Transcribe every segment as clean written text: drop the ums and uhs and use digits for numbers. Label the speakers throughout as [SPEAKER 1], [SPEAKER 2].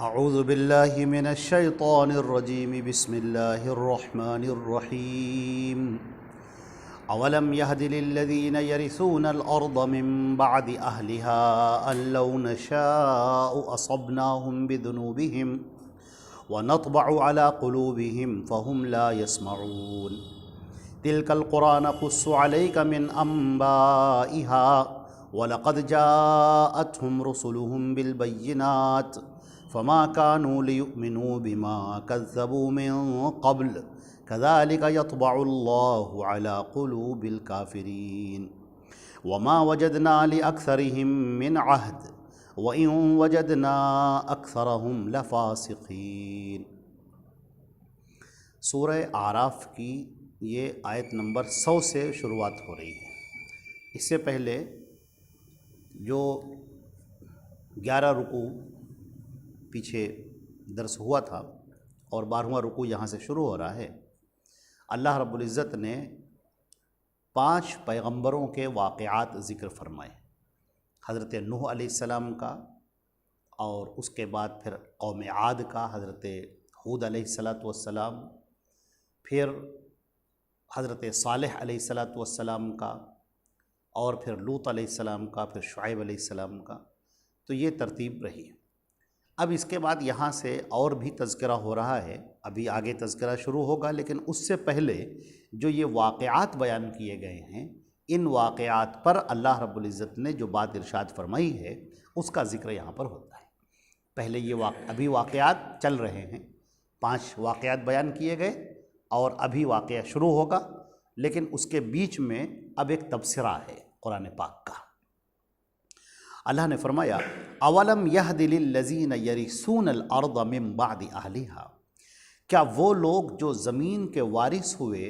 [SPEAKER 1] اعوذ باللہ من الشیطان الرجیم بسم اللہ الرحمن الرحیم اولم یہد للذین یرثون الارض من بعد اہلها ان لو نشاء اصبناهم بذنوبهم ونطبع على قلوبهم فهم لا يسمعون تلك القرى نقص عليك من انبائها ولقد جاءتهم رسلهم بالبينات فما كانوا ليؤمنوا بما كذبوا من قبل كذلك يطبع الله على قلوب الكافرين وما وجدنا لأكثرهم من عهد وإن وجدنا أكثرهم لفاسقين۔ سورہ اعراف کی یہ آیت نمبر 100 سے شروعات ہو رہی ہے۔ اس سے پہلے جو 11 رکوع پیچھے درس ہوا تھا اور 12واں رکوع یہاں سے شروع ہو رہا ہے، اللہ رب العزت نے 5 پیغمبروں کے واقعات ذکر فرمائے۔ حضرت نوح علیہ السلام کا، اور اس کے بعد پھر قوم عاد کا حضرت ہود علیہ السلام، پھر حضرت صالح علیہ السلام کا، اور پھر لوط علیہ السلام کا، پھر شعیب علیہ السلام کا۔ تو یہ ترتیب رہی ہے۔ اب اس کے بعد یہاں سے اور بھی تذکرہ ہو رہا ہے، ابھی آگے تذکرہ شروع ہوگا، لیکن اس سے پہلے جو یہ واقعات بیان کیے گئے ہیں، ان واقعات پر اللہ رب العزت نے جو بات ارشاد فرمائی ہے اس کا ذکر یہاں پر ہوتا ہے۔ پہلے یہ ابھی واقعات چل رہے ہیں، 5 واقعات بیان کیے گئے اور ابھی واقعہ شروع ہوگا، لیکن اس کے بیچ میں اب ایک تبصرہ ہے قرآن پاک کا۔ اللہ نے فرمایا اولم یہد للذین یرثون الارض من بعد اہلہا، کیا وہ لوگ جو زمین کے وارث ہوئے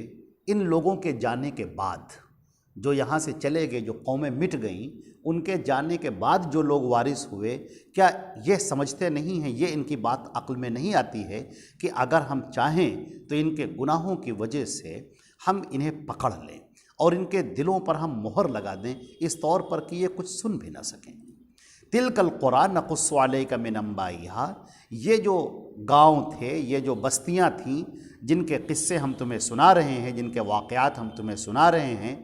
[SPEAKER 1] ان لوگوں کے جانے کے بعد، جو یہاں سے چلے گئے، جو قومیں مٹ گئیں، ان کے جانے کے بعد جو لوگ وارث ہوئے، کیا یہ سمجھتے نہیں ہیں، یہ ان کی بات عقل میں نہیں آتی ہے کہ اگر ہم چاہیں تو ان کے گناہوں کی وجہ سے ہم انہیں پکڑ لیں اور ان کے دلوں پر ہم مہر لگا دیں، اس طور پر کہ یہ کچھ سن بھی نہ سکیں۔ تلک القرى نقص علیک من انبائہا، یہ جو گاؤں تھے، یہ جو بستیاں تھیں جن کے قصے ہم تمہیں سنا رہے ہیں، جن کے واقعات ہم تمہیں سنا رہے ہیں،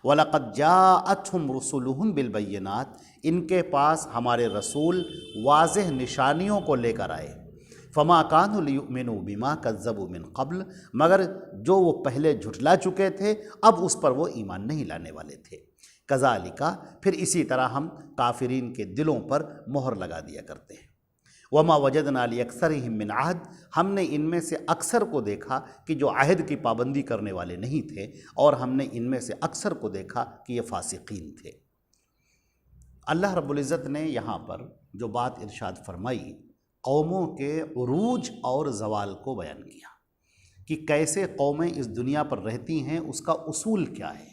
[SPEAKER 1] وَلَقَدْ جَاءَتْهُمْ رُسُلُهُمْ بِالْبَيِّنَاتِ، ان کے پاس ہمارے رسول واضح نشانیوں کو لے کر آئے۔ فَمَا كَانُوا لِيُؤْمِنُوا بِمَا كَذَّبُوا مِن قَبْلُ، مگر جو وہ پہلے جھٹلا چکے تھے اب اس پر وہ ایمان نہیں لانے والے تھے۔ کذالک، پھر اسی طرح ہم کافرین کے دلوں پر مہر لگا دیا کرتے ہیں۔ وما وجدنا لأکثرهم من عہد، ہم نے ان میں سے اکثر کو دیکھا کہ جو عہد کی پابندی کرنے والے نہیں تھے، اور ہم نے ان میں سے اکثر کو دیکھا کہ یہ فاسقین تھے۔ اللہ رب العزت نے یہاں پر جو بات ارشاد فرمائی، قوموں کے عروج اور زوال کو بیان کیا کہ کیسے قومیں اس دنیا پر رہتی ہیں، اس کا اصول کیا ہے،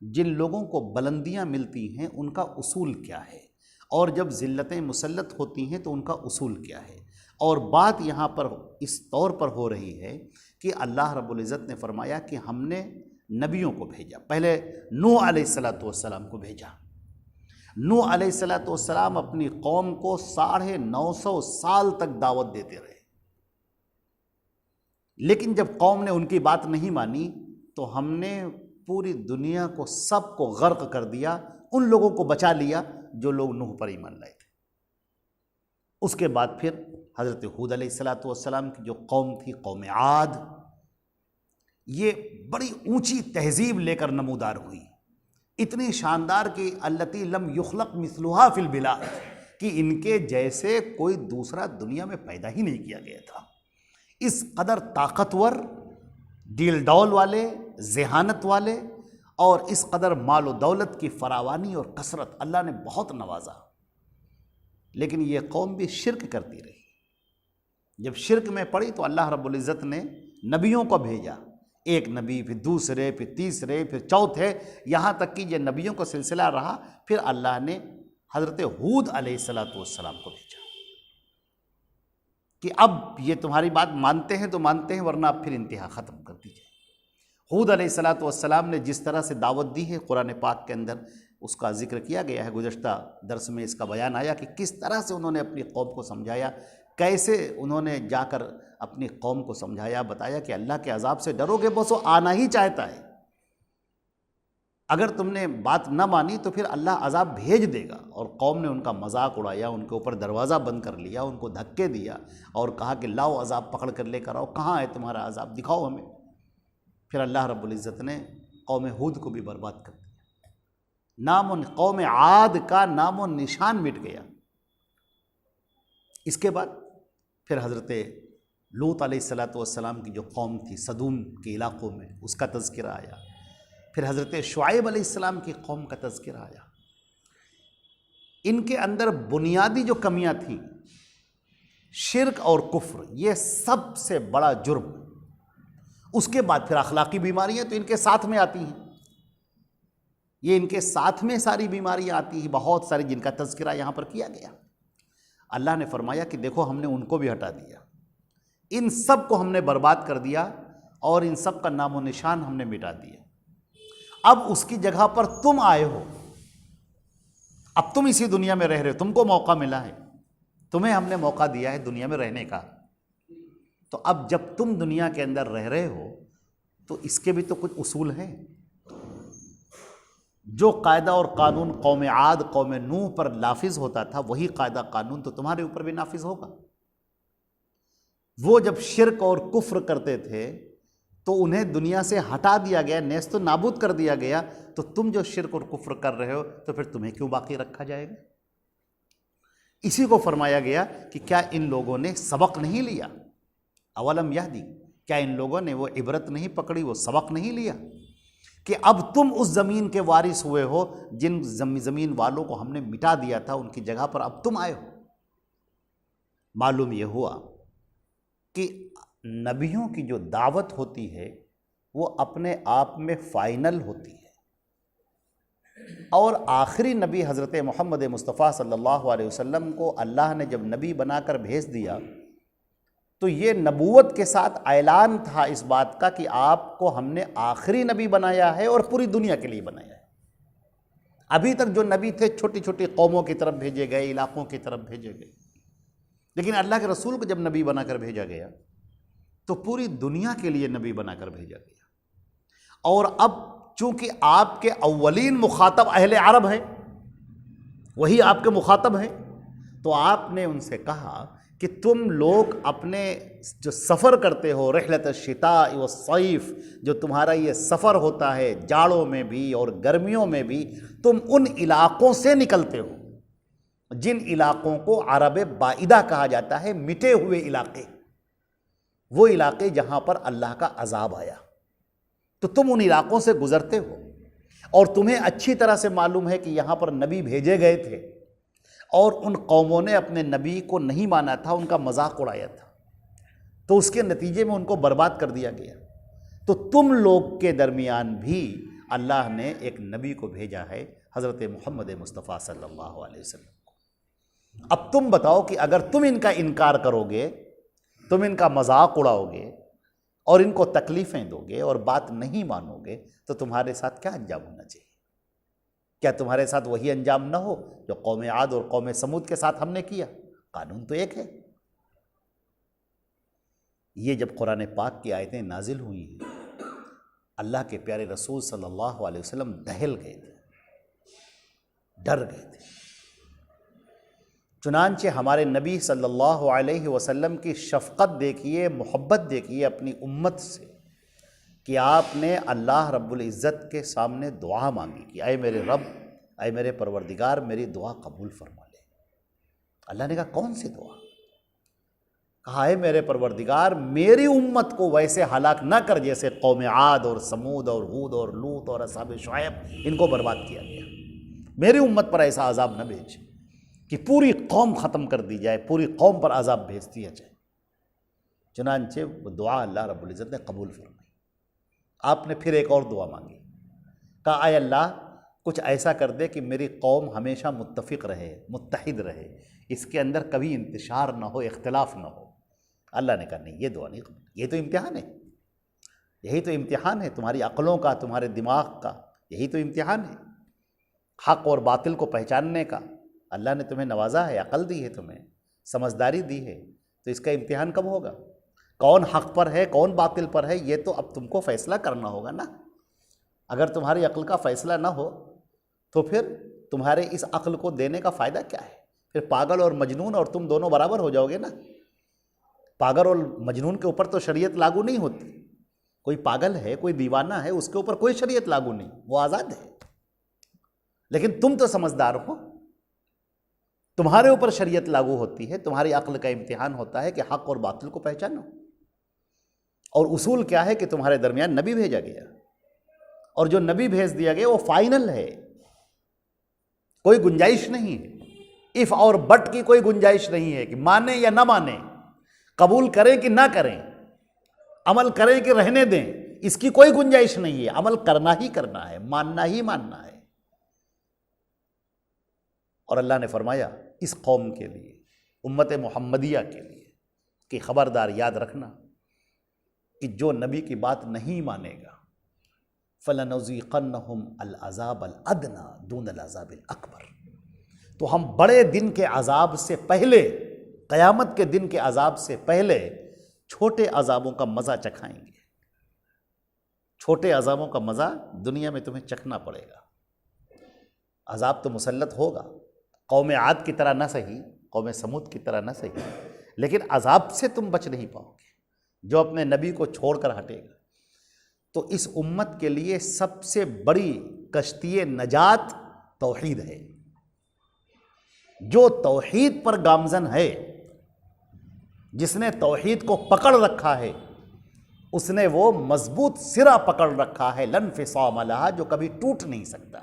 [SPEAKER 1] جن لوگوں کو بلندیاں ملتی ہیں ان کا اصول کیا ہے، اور جب ذلتیں مسلط ہوتی ہیں تو ان کا اصول کیا ہے۔ اور بات یہاں پر اس طور پر ہو رہی ہے کہ اللہ رب العزت نے فرمایا کہ ہم نے نبیوں کو بھیجا۔ پہلے نوح علیہ السلام کو بھیجا۔ نوح علیہ السلام اپنی قوم کو 950 سال تک دعوت دیتے رہے، لیکن جب قوم نے ان کی بات نہیں مانی تو ہم نے پوری دنیا کو، سب کو غرق کر دیا، ان لوگوں کو بچا لیا جو لوگ نوح پر ایمان لائے تھے۔ اس کے بعد پھر حضرت ہود علیہ السلام کی جو قوم تھی، قوم عاد، یہ بڑی اونچی تہذیب لے کر نمودار ہوئی، اتنی شاندار کہ التی لم یخلق مثلها فی البلاد، کہ ان کے جیسے کوئی دوسرا دنیا میں پیدا ہی نہیں کیا گیا تھا۔ اس قدر طاقتور، ڈیل ڈول والے، ذہانت والے، اور اس قدر مال و دولت کی فراوانی اور کثرت اللہ نے بہت نوازا، لیکن یہ قوم بھی شرک کرتی رہی۔ جب شرک میں پڑی تو اللہ رب العزت نے نبیوں کو بھیجا، ایک نبی، پھر دوسرے، پھر تیسرے، پھر چوتھے، یہاں تک کہ یہ نبیوں کا سلسلہ رہا۔ پھر اللہ نے حضرت ہود علیہ السلام کو بھیجا کہ اب یہ تمہاری بات مانتے ہیں تو مانتے ہیں، ورنہ اب پھر انتہا ختم کر دیجیے۔ ہود علیہ السلام نے جس طرح سے دعوت دی ہے، قرآن پاک کے اندر اس کا ذکر کیا گیا ہے، گزشتہ درس میں اس کا بیان آیا کہ کس طرح سے انہوں نے اپنی قوم کو سمجھایا کیسے انہوں نے جا کر اپنی قوم کو سمجھایا، بتایا کہ اللہ کے عذاب سے ڈرو گے، بس وہ آنا ہی چاہتا ہے، اگر تم نے بات نہ مانی تو پھر اللہ عذاب بھیج دے گا۔ اور قوم نے ان کا مذاق اڑایا، ان کے اوپر دروازہ بند کر لیا، ان کو دھکے دیا اور کہا کہ لاؤ عذاب پکڑ کر لے کر آؤ، کہاں ہے تمہارا عذاب، دکھاؤ ہمیں۔ پھر اللہ رب العزت نے قوم ہود کو بھی برباد کر دیا، قوم عاد کا نام و نشان مٹ گیا۔ اس کے بعد پھر حضرت لوط علیہ السلام کی جو قوم تھی صدوم کے علاقوں میں، اس کا تذکرہ آیا۔ پھر حضرت شعیب علیہ السلام کی قوم کا تذکرہ آیا۔ ان کے اندر بنیادی جو کمیاں تھیں، شرک اور کفر، یہ سب سے بڑا جرم۔ اس کے بعد پھر اخلاقی بیماریاں تو ان کے ساتھ میں آتی ہیں، یہ ان کے ساتھ میں ساری بیماریاں آتی ہیں، بہت ساری، جن کا تذکرہ یہاں پر کیا گیا۔ اللہ نے فرمایا کہ دیکھو ہم نے ان کو بھی ہٹا دیا، ان سب کو ہم نے برباد کر دیا اور ان سب کا نام و نشان ہم نے مٹا دیا۔ اب اس کی جگہ پر تم آئے ہو، اب تم اسی دنیا میں رہ رہے ہو، تم کو موقع ملا ہے، تمہیں ہم نے موقع دیا ہے دنیا میں رہنے کا۔ تو اب جب تم دنیا کے اندر رہ رہے ہو تو اس کے بھی تو کچھ اصول ہیں۔ جو قاعدہ اور قانون قوم عاد، قوم نوح پر نافذ ہوتا تھا، وہی قاعدہ قانون تو تمہارے اوپر بھی نافذ ہوگا۔ وہ جب شرک اور کفر کرتے تھے تو انہیں دنیا سے ہٹا دیا گیا، نیست و نابود کر دیا گیا، تو تم جو شرک اور کفر کر رہے ہو تو پھر تمہیں کیوں باقی رکھا جائے گا؟ اسی کو فرمایا گیا کہ کیا ان لوگوں نے سبق نہیں لیا؟ اولم یہدی، کیا ان لوگوں نے وہ عبرت نہیں پکڑی، وہ سبق نہیں لیا کہ اب تم اس زمین کے وارث ہوئے ہو جن زمین والوں کو ہم نے مٹا دیا تھا، ان کی جگہ پر اب تم آئے ہو۔ معلوم یہ ہوا کہ نبیوں کی جو دعوت ہوتی ہے وہ اپنے آپ میں فائنل ہوتی ہے، اور آخری نبی حضرت محمد مصطفیٰ صلی اللہ علیہ وسلم کو اللہ نے جب نبی بنا کر بھیج دیا تو یہ نبوت کے ساتھ اعلان تھا اس بات کا کہ آپ کو ہم نے آخری نبی بنایا ہے اور پوری دنیا کے لیے بنایا ہے۔ ابھی تک جو نبی تھے چھوٹی چھوٹی قوموں کی طرف بھیجے گئے، علاقوں کی طرف بھیجے گئے، لیکن اللہ کے رسول کو جب نبی بنا کر بھیجا گیا تو پوری دنیا کے لیے نبی بنا کر بھیجا گیا۔ اور اب چونکہ آپ کے اولین مخاطب اہل عرب ہیں، وہی آپ کے مخاطب ہیں، تو آپ نے ان سے کہا کہ تم لوگ اپنے جو سفر کرتے ہو، رحلت الشتاء والصیف، جو تمہارا یہ سفر ہوتا ہے جاڑوں میں بھی اور گرمیوں میں بھی، تم ان علاقوں سے نکلتے ہو جن علاقوں کو عرب بعیدہ کہا جاتا ہے، مٹے ہوئے علاقے، وہ علاقے جہاں پر اللہ کا عذاب آیا، تو تم ان علاقوں سے گزرتے ہو، اور تمہیں اچھی طرح سے معلوم ہے کہ یہاں پر نبی بھیجے گئے تھے اور ان قوموں نے اپنے نبی کو نہیں مانا تھا، ان کا مذاق اڑایا تھا، تو اس کے نتیجے میں ان کو برباد کر دیا گیا۔ تو تم لوگ کے درمیان بھی اللہ نے ایک نبی کو بھیجا ہے، حضرت محمد مصطفیٰ صلی اللہ علیہ وسلم کو۔ اب تم بتاؤ کہ اگر تم ان کا انکار کرو گے، تم ان کا مذاق اڑاؤ گے اور ان کو تکلیفیں دو گے اور بات نہیں مانو گے، تو تمہارے ساتھ کیا انجام ہونا چاہیے؟ کیا تمہارے ساتھ وہی انجام نہ ہو جو قوم عاد اور قوم سمود کے ساتھ ہم نے کیا؟ قانون تو ایک ہے۔ یہ جب قرآن پاک کی آیتیں نازل ہوئی ہیں، اللہ کے پیارے رسول صلی اللہ علیہ وسلم دہل گئے تھے، ڈر گئے تھے۔ چنانچہ ہمارے نبی صلی اللہ علیہ وسلم کی شفقت دیکھیے، محبت دیکھیے اپنی امت سے، کہ آپ نے اللہ رب العزت کے سامنے دعا مانگی کہ اے میرے رب، اے میرے پروردگار، میری دعا قبول فرما لے۔ اللہ نے کہا کون سی دعا؟ کہا اے میرے پروردگار، میری امت کو ویسے ہلاک نہ کر جیسے قوم عاد اور سمود اور ہود اور لوط اور اصحاب شعیب، ان کو برباد کیا گیا۔ میری امت پر ایسا عذاب نہ بھیج کہ پوری قوم ختم کر دی جائے، پوری قوم پر عذاب بھیج دیا جائے۔ چنانچہ وہ دعا اللہ رب العزت نے قبول فرمائی۔ آپ نے پھر ایک اور دعا مانگی، کہا اے اللہ، کچھ ایسا کر دے کہ میری قوم ہمیشہ متفق رہے، متحد رہے، اس کے اندر کبھی انتشار نہ ہو، اختلاف نہ ہو۔ اللہ نے کہا نہیں، یہ دعا نہیں قبول، یہ تو امتحان ہے، یہی تو امتحان ہے تمہاری عقلوں کا، تمہارے دماغ کا، یہی تو امتحان ہے حق اور باطل کو پہچاننے کا۔ اللہ نے تمہیں نوازا ہے، عقل دی ہے، تمہیں سمجھداری دی ہے، تو اس کا امتحان کب ہوگا؟ کون حق پر ہے کون باطل پر ہے، یہ تو اب تم کو فیصلہ کرنا ہوگا نا۔ اگر تمہاری عقل کا فیصلہ نہ ہو تو پھر تمہارے اس عقل کو دینے کا فائدہ کیا ہے؟ پھر پاگل اور مجنون اور تم دونوں برابر ہو جاؤ گے نا۔ پاگل اور مجنون کے اوپر تو شریعت لاگو نہیں ہوتی، کوئی پاگل ہے کوئی دیوانہ ہے اس کے اوپر کوئی شریعت لاگو نہیں، وہ آزاد ہے۔ لیکن تم تو سمجھدار ہو، تمہارے اوپر شریعت لاگو ہوتی ہے، تمہاری عقل کا امتحان ہوتا ہے کہ حق اور باطل کو پہچانو۔ اور اصول کیا ہے کہ تمہارے درمیان نبی بھیجا گیا، اور جو نبی بھیج دیا گیا وہ فائنل ہے، کوئی گنجائش نہیں ہے، اف اور بٹ کی کوئی گنجائش نہیں ہے کہ مانیں یا نہ مانیں، قبول کریں کہ نہ کریں، عمل کریں کہ رہنے دیں، اس کی کوئی گنجائش نہیں ہے۔ عمل کرنا ہی کرنا ہے، ماننا ہی ماننا ہے۔ اور اللہ نے فرمایا اس قوم کے لیے، امت محمدیہ کے لیے، کہ خبردار یاد رکھنا کہ جو نبی کی بات نہیں مانے گا فَلَنُذِيقَنَّهُمْ الْعَذَابَ الْأَدْنَىٰ دُونَ الْعَذَابِ الْأَكْبَرِ، تو ہم بڑے دن کے عذاب سے پہلے، قیامت کے دن کے عذاب سے پہلے چھوٹے عذابوں کا مزہ چکھائیں گے۔ چھوٹے عذابوں کا مزہ دنیا میں تمہیں چکھنا پڑے گا۔ عذاب تو مسلط ہوگا، قوم عاد کی طرح نہ صحیح، قوم سمود کی طرح نہ صحیح، لیکن عذاب سے تم بچ نہیں پاؤ گے جو اپنے نبی کو چھوڑ کر ہٹے گا۔ تو اس امت کے لیے سب سے بڑی کشتی نجات توحید ہے۔ جو توحید پر گامزن ہے، جس نے توحید کو پکڑ رکھا ہے، اس نے وہ مضبوط سرا پکڑ رکھا ہے، لن فصام لہا، جو کبھی ٹوٹ نہیں سکتا،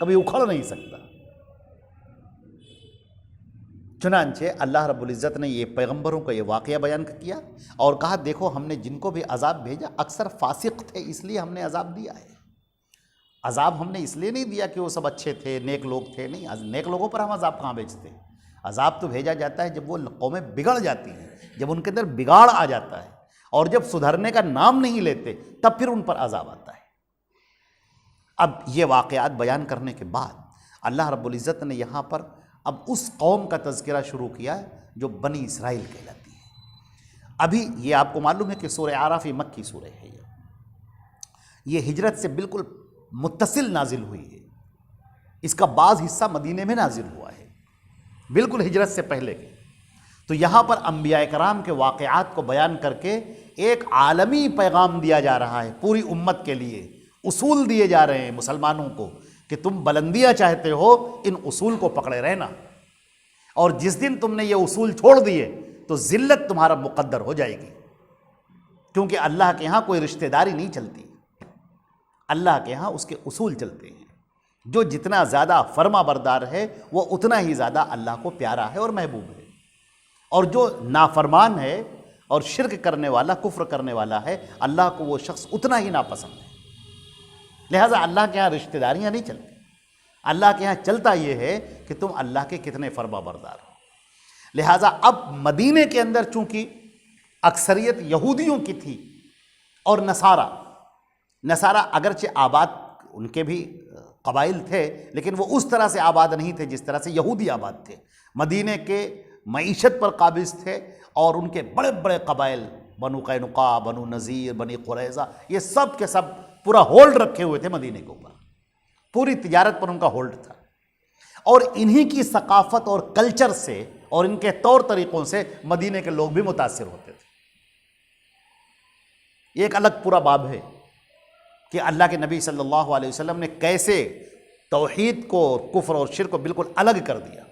[SPEAKER 1] کبھی اکھڑ نہیں سکتا۔ چنانچہ اللہ رب العزت نے یہ پیغمبروں کا یہ واقعہ بیان کیا اور کہا دیکھو ہم نے جن کو بھی عذاب بھیجا اکثر فاسق تھے، اس لیے ہم نے عذاب دیا ہے۔ عذاب ہم نے اس لیے نہیں دیا کہ وہ سب اچھے تھے، نیک لوگ تھے، نہیں، نیک لوگوں پر ہم عذاب کہاں بھیجتے ہیں؟ عذاب تو بھیجا جاتا ہے جب وہ قومیں بگڑ جاتی ہیں، جب ان کے اندر بگاڑ آ جاتا ہے، اور جب سدھرنے کا نام نہیں لیتے تب پھر ان پر عذاب آتا ہے۔ اب یہ واقعات بیان کرنے کے بعد اللہ رب العزت نے یہاں پر اب اس قوم کا تذکرہ شروع کیا ہے جو بنی اسرائیل کہلاتی ہے۔ ابھی یہ آپ کو معلوم ہے کہ سورہ اعراف مکی سورہ ہے، یہ ہجرت سے بالکل متصل نازل ہوئی ہے، اس کا بعض حصہ مدینے میں نازل ہوا ہے، بالکل ہجرت سے پہلے کے۔ تو یہاں پر انبیاء کرام کے واقعات کو بیان کر کے ایک عالمی پیغام دیا جا رہا ہے، پوری امت کے لیے اصول دیے جا رہے ہیں مسلمانوں کو کہ تم بلندیاں چاہتے ہو ان اصول کو پکڑے رہنا، اور جس دن تم نے یہ اصول چھوڑ دیے تو ذلت تمہارا مقدر ہو جائے گی، کیونکہ اللہ کے ہاں کوئی رشتہ داری نہیں چلتی، اللہ کے ہاں اس کے اصول چلتے ہیں۔ جو جتنا زیادہ فرما بردار ہے وہ اتنا ہی زیادہ اللہ کو پیارا ہے اور محبوب ہے، اور جو نافرمان ہے اور شرک کرنے والا، کفر کرنے والا ہے، اللہ کو وہ شخص اتنا ہی ناپسند ہے۔ لہٰذا اللہ کے ہاں رشتہ داریاں نہیں چلتی، اللہ کے ہاں چلتا یہ ہے کہ تم اللہ کے کتنے فرما بردار ہو۔ لہٰذا اب مدینے کے اندر چونکہ اکثریت یہودیوں کی تھی اور نصارہ اگرچہ آباد ان کے بھی قبائل تھے لیکن وہ اس طرح سے آباد نہیں تھے جس طرح سے یہودی آباد تھے، مدینے کے معیشت پر قابض تھے، اور ان کے بڑے بڑے قبائل بنو قینقاع، بنو نذیر، بنی قریظہ، یہ سب کے سب پورا ہولڈ رکھے ہوئے تھے مدینے کے اوپر، پوری تجارت پر ان کا ہولڈ تھا، اور انہی کی ثقافت اور کلچر سے اور ان کے طور طریقوں سے مدینے کے لوگ بھی متاثر ہوتے تھے۔ یہ ایک الگ پورا باب ہے کہ اللہ کے نبی صلی اللہ علیہ وسلم نے کیسے توحید کو، کفر اور شرک کو بالکل الگ کر دیا،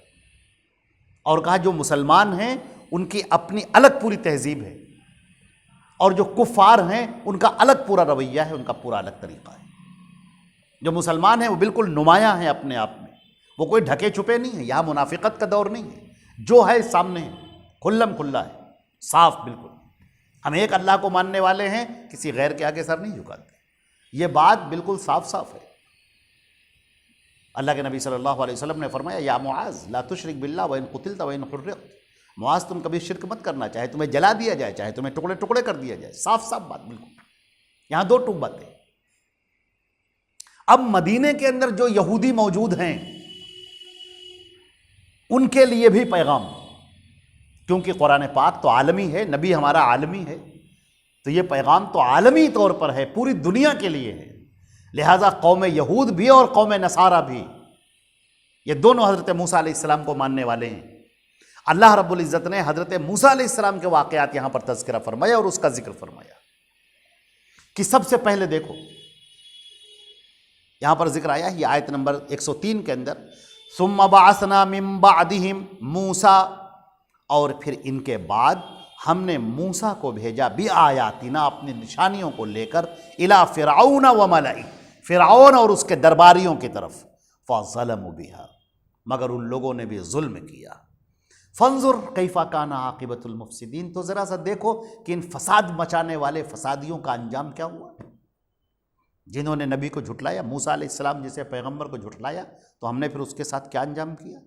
[SPEAKER 1] اور کہا جو مسلمان ہیں ان کی اپنی الگ پوری تہذیب ہے، اور جو کفار ہیں ان کا الگ پورا رویہ ہے، ان کا پورا الگ طریقہ ہے۔ جو مسلمان ہیں وہ بالکل نمایاں ہیں اپنے آپ میں، وہ کوئی ڈھکے چھپے نہیں ہیں، یہاں منافقت کا دور نہیں ہے، جو ہے سامنے ہے، کھلم کھلا ہے، صاف بالکل۔ ہم ایک اللہ کو ماننے والے ہیں، کسی غیر کے آگے سر نہیں جھکاتے، یہ بات بالکل صاف صاف ہے۔ اللہ کے نبی صلی اللہ علیہ وسلم نے فرمایا یا معاذ لا تشرک باللہ وان قتلت وان حرقت، معاذ تم کبھی شرک مت کرنا، چاہے تمہیں جلا دیا جائے، چاہے تمہیں ٹکڑے ٹکڑے کر دیا جائے، صاف صاف بات بالکل۔ یہاں دو ٹوک باتیں۔ اب مدینے کے اندر جو یہودی موجود ہیں ان کے لیے بھی پیغام، کیونکہ قرآن پاک تو عالمی ہے، نبی ہمارا عالمی ہے، تو یہ پیغام تو عالمی طور پر ہے، پوری دنیا کے لیے ہے۔ لہٰذا قوم یہود بھی اور قوم نصارہ بھی، یہ دونوں حضرت موسیٰ علیہ السلام کو ماننے والے ہیں۔ اللہ رب العزت نے حضرت موسیٰ علیہ السلام کے واقعات یہاں پر تذکرہ فرمایا اور اس کا ذکر فرمایا کہ سب سے پہلے دیکھو یہاں پر ذکر آیا یہ آیت نمبر 103 کے اندر، ثم بعثنا من بعدہم موسیٰ، اور پھر ان کے بعد ہم نے موسیٰ کو بھیجا بآیاتنا، اپنی نشانیوں کو لے کر، الی فرعون وملئہ، فرعون اور اس کے درباریوں کی طرف، فظلموا بہا، مگر ان لوگوں نے بھی ظلم کیا۔ فانظر کیف کان عاقبۃ المفسدین، تو ذرا سا دیکھو کہ ان فساد مچانے والے فسادیوں کا انجام کیا ہوا، جنہوں نے نبی کو جھٹلایا، موسیٰ علیہ السلام جیسے پیغمبر کو جھٹلایا، تو ہم نے پھر اس کے ساتھ کیا انجام کیا۔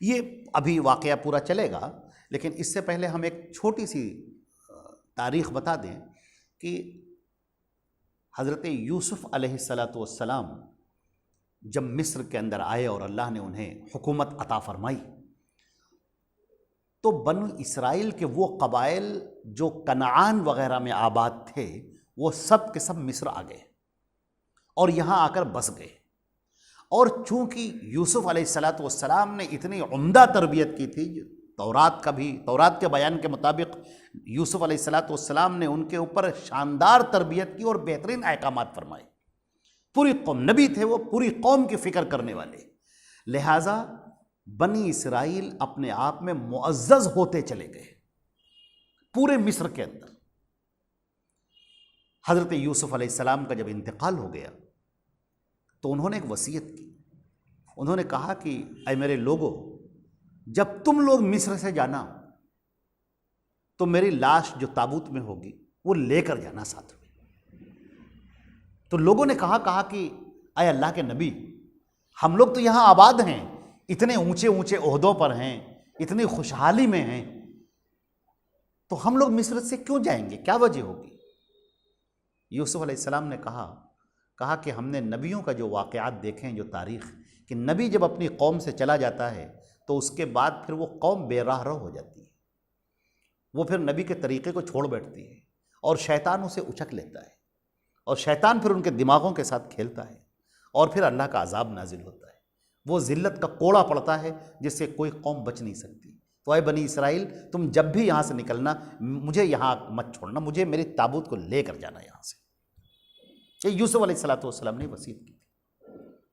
[SPEAKER 1] یہ ابھی واقعہ پورا چلے گا، لیکن اس سے پہلے ہم ایک چھوٹی سی تاریخ بتا دیں کہ حضرت یوسف علیہ السلام جب مصر کے اندر آئے اور اللہ نے انہیں حکومت عطا فرمائی، تو بنو اسرائیل کے وہ قبائل جو کنعان وغیرہ میں آباد تھے، وہ سب کے سب مصر آ گئے اور یہاں آ کر بس گئے۔ اور چونکہ یوسف علیہ السلام نے اتنی عمدہ تربیت کی تھی، تورات کے بیان کے مطابق یوسف علیہ السلام نے ان کے اوپر شاندار تربیت کی اور بہترین احکامات فرمائے۔ پوری قوم، نبی تھے وہ، پوری قوم کی فکر کرنے والے، لہٰذا بنی اسرائیل اپنے آپ میں معزز ہوتے چلے گئے پورے مصر کے اندر۔ حضرت یوسف علیہ السلام کا جب انتقال ہو گیا تو انہوں نے ایک وصیت کی، انہوں نے کہا کہ اے میرے لوگوں، جب تم لوگ مصر سے جانا تو میری لاش جو تابوت میں ہوگی وہ لے کر جانا ساتھ میں۔ تو لوگوں نے کہا کہ اے اللہ کے نبی، ہم لوگ تو یہاں آباد ہیں، اتنے اونچے اونچے عہدوں پر ہیں، اتنی خوشحالی میں ہیں، تو ہم لوگ مصر سے کیوں جائیں گے، کیا وجہ ہوگی؟ یوسف علیہ السلام نے کہا کہ ہم نے نبیوں کا جو واقعات دیکھے ہیں، جو تاریخ، کہ نبی جب اپنی قوم سے چلا جاتا ہے تو اس کے بعد پھر وہ قوم بے راہ رو ہو جاتی ہے، وہ پھر نبی کے طریقے کو چھوڑ بیٹھتی ہے اور شیطان اسے اچک لیتا ہے، اور شیطان پھر ان کے دماغوں کے ساتھ کھیلتا ہے، اور پھر اللہ کا عذاب نازل ہوتا ہے، وہ ذلت کا کوڑا پڑتا ہے جس سے کوئی قوم بچ نہیں سکتی۔ تو اے بنی اسرائیل، تم جب بھی یہاں سے نکلنا، مجھے یہاں مت چھوڑنا، مجھے میری تابوت کو لے کر جانا یہاں سے۔ یہ یوسف علیہ السلام نے وصیت کی تھی،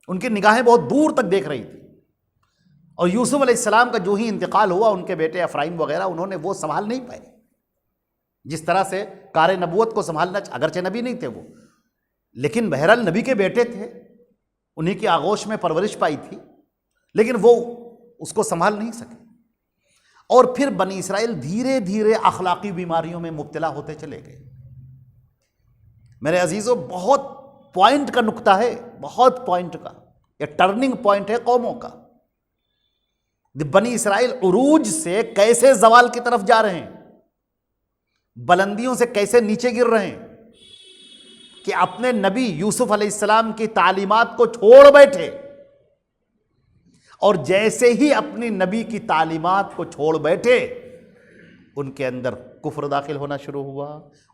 [SPEAKER 1] ان کی نگاہیں بہت دور تک دیکھ رہی تھی، اور یوسف علیہ السلام کا جو ہی انتقال ہوا، ان کے بیٹے افرایم وغیرہ انہوں نے وہ سنبھال نہیں پائے، جس طرح سے کار نبوت کو سنبھالنا، اگرچہ نبی نہیں تھے وہ، لیکن بہرحال نبی کے بیٹے تھے، انہی کی آغوش میں پرورش پائی تھی، لیکن وہ اس کو سنبھال نہیں سکے۔ اور پھر بنی اسرائیل دھیرے دھیرے اخلاقی بیماریوں میں مبتلا ہوتے چلے گئے۔ میرے عزیزوں، بہت پوائنٹ کا نقطہ ہے، بہت پوائنٹ کا، یہ ٹرننگ پوائنٹ ہے قوموں کا۔ بنی اسرائیل عروج سے کیسے زوال کی طرف جا رہے ہیں، بلندیوں سے کیسے نیچے گر رہے ہیں، کہ اپنے نبی یوسف علیہ السلام کی تعلیمات کو چھوڑ بیٹھے، اور جیسے ہی اپنی نبی کی تعلیمات کو چھوڑ بیٹھے، ان کے اندر کفر داخل ہونا شروع ہوا،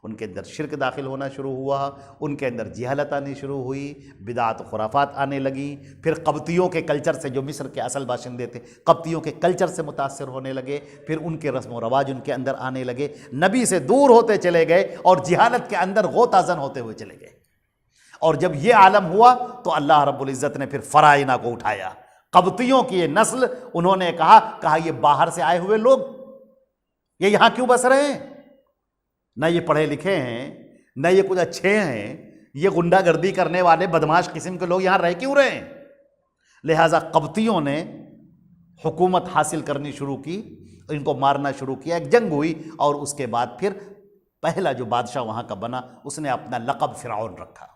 [SPEAKER 1] ان کے اندر شرک داخل ہونا شروع ہوا، ان کے اندر جہالت آنی شروع ہوئی، بدعات و خرافات آنے لگیں، پھر قبطیوں کے کلچر سے، جو مصر کے اصل باشندے تھے، قبطیوں کے کلچر سے متاثر ہونے لگے، پھر ان کے رسم و رواج ان کے اندر آنے لگے، نبی سے دور ہوتے چلے گئے اور جہالت کے اندر غوطہ زن ہوتے ہوئے چلے گئے۔ اور جب یہ عالم ہوا تو اللہ رب العزت نے پھر فرائنہ کو اٹھایا، قبطیوں کی یہ نسل، انہوں نے کہا یہ باہر سے آئے ہوئے لوگ، یہ یہاں کیوں بس رہے ہیں؟ نہ یہ پڑھے لکھے ہیں، نہ یہ کچھ اچھے ہیں، یہ غنڈہ گردی کرنے والے بدماش قسم کے لوگ یہاں رہ کیوں رہے ہیں؟ لہٰذا قبطیوں نے حکومت حاصل کرنی شروع کی، ان کو مارنا شروع کیا، ایک جنگ ہوئی، اور اس کے بعد پھر پہلا جو بادشاہ وہاں کا بنا، اس نے اپنا لقب فرعون رکھا،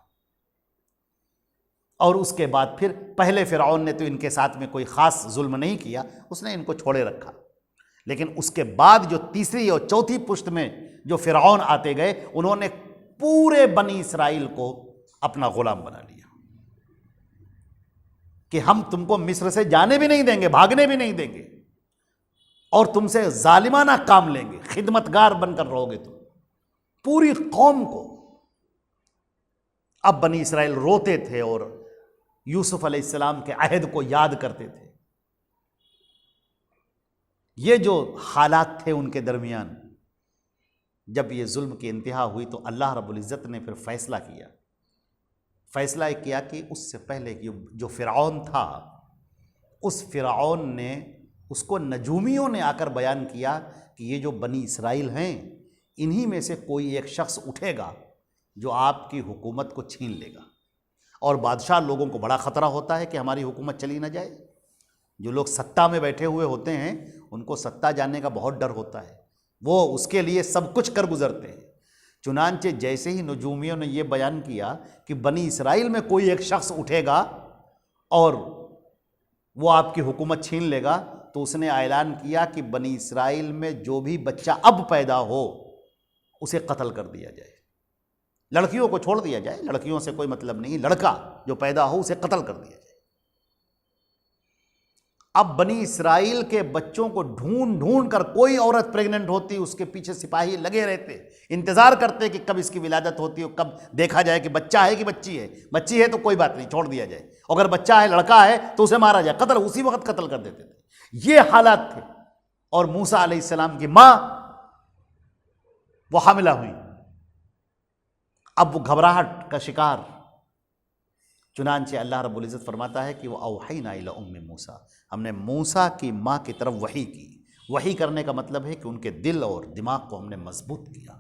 [SPEAKER 1] اور اس کے بعد پھر پہلے فرعون نے تو ان کے ساتھ میں کوئی خاص ظلم نہیں کیا، اس نے ان کو چھوڑے رکھا، لیکن اس کے بعد جو تیسری اور چوتھی پشت میں جو فرعون آتے گئے، انہوں نے پورے بنی اسرائیل کو اپنا غلام بنا لیا، کہ ہم تم کو مصر سے جانے بھی نہیں دیں گے، بھاگنے بھی نہیں دیں گے، اور تم سے ظالمانہ کام لیں گے، خدمتگار بن کر رہو گے تم پوری قوم کو۔ اب بنی اسرائیل روتے تھے اور یوسف علیہ السلام کے عہد کو یاد کرتے تھے۔ یہ جو حالات تھے ان کے درمیان، جب یہ ظلم کی انتہا ہوئی تو اللہ رب العزت نے پھر فیصلہ کیا۔ فیصلہ کیا کہ اس سے پہلے جو فرعون تھا، اس فرعون نے، اس کو نجومیوں نے آ کر بیان کیا کہ یہ جو بنی اسرائیل ہیں، انہی میں سے کوئی ایک شخص اٹھے گا جو آپ کی حکومت کو چھین لے گا۔ اور بادشاہ لوگوں کو بڑا خطرہ ہوتا ہے کہ ہماری حکومت چلی نہ جائے۔ جو لوگ ستہ میں بیٹھے ہوئے ہوتے ہیں ان کو ستہ جانے کا بہت ڈر ہوتا ہے، وہ اس کے لیے سب کچھ کر گزرتے ہیں۔ چنانچہ جیسے ہی نجومیوں نے یہ بیان کیا کہ بنی اسرائیل میں کوئی ایک شخص اٹھے گا اور وہ آپ کی حکومت چھین لے گا، تو اس نے اعلان کیا کہ بنی اسرائیل میں جو بھی بچہ اب پیدا ہو اسے قتل کر دیا جائے، لڑکیوں کو چھوڑ دیا جائے، لڑکیوں سے کوئی مطلب نہیں، لڑکا جو پیدا ہو اسے قتل کر دیا جائے۔ اب بنی اسرائیل کے بچوں کو ڈھونڈ ڈھونڈ کر، کوئی عورت پریگننٹ ہوتی اس کے پیچھے سپاہی لگے رہتے، انتظار کرتے کہ کب اس کی ولادت ہوتی ہے، کب دیکھا جائے کہ بچہ ہے کہ بچی ہے۔ بچی ہے تو کوئی بات نہیں، چھوڑ دیا جائے، اگر بچہ ہے، لڑکا ہے تو اسے مارا جائے، قتل، اسی وقت قتل کر دیتے تھے۔ یہ حالات تھے۔ اور موسیٰ علیہ السلام کی ماں وہ حاملہ ہوئی، اب وہ گھبراہٹ کا شکار۔ چنانچہ اللہ رب العزت فرماتا ہے کہ وہ اوحینا الی ام موسیٰ، ہم نے موسیٰ کی ماں کی طرف وحی کی۔ وحی کرنے کا مطلب ہے کہ ان کے دل اور دماغ کو ہم نے مضبوط کیا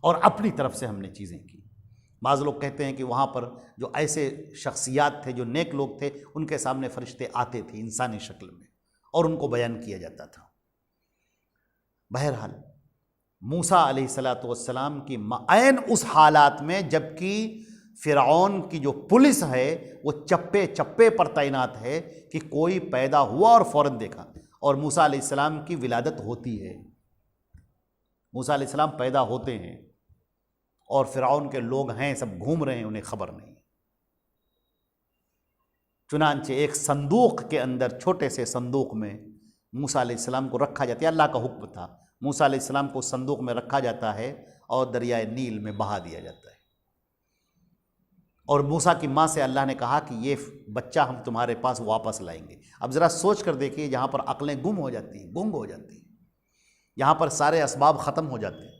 [SPEAKER 1] اور اپنی طرف سے ہم نے چیزیں کی۔ بعض لوگ کہتے ہیں کہ وہاں پر جو ایسے شخصیات تھے، جو نیک لوگ تھے، ان کے سامنے فرشتے آتے تھے انسانی شکل میں اور ان کو بیان کیا جاتا تھا۔ بہرحال موسیٰ علیہ السلام کی عین اس حالات میں، جبکہ فرعون کی جو پولیس ہے وہ چپے چپے پر تعینات ہے کہ کوئی پیدا ہوا اور فوراً دیکھا، اور موسیٰ علیہ السلام کی ولادت ہوتی ہے، موسیٰ علیہ السلام پیدا ہوتے ہیں، اور فرعون کے لوگ ہیں سب گھوم رہے ہیں، انہیں خبر نہیں۔ چنانچہ ایک صندوق کے اندر، چھوٹے سے صندوق میں موسیٰ علیہ السلام کو رکھا جاتا ہے، اللہ کا حکم تھا، موسیٰ علیہ السلام کو صندوق میں رکھا جاتا ہے اور دریائے نیل میں بہا دیا جاتا ہے۔ اور موسیٰ کی ماں سے اللہ نے کہا کہ یہ بچہ ہم تمہارے پاس واپس لائیں گے۔ اب ذرا سوچ کر دیکھیے، جہاں پر عقلیں گم ہو جاتی ہیں، گنگ ہو جاتی ہیں، جہاں پر سارے اسباب ختم ہو جاتے ہیں،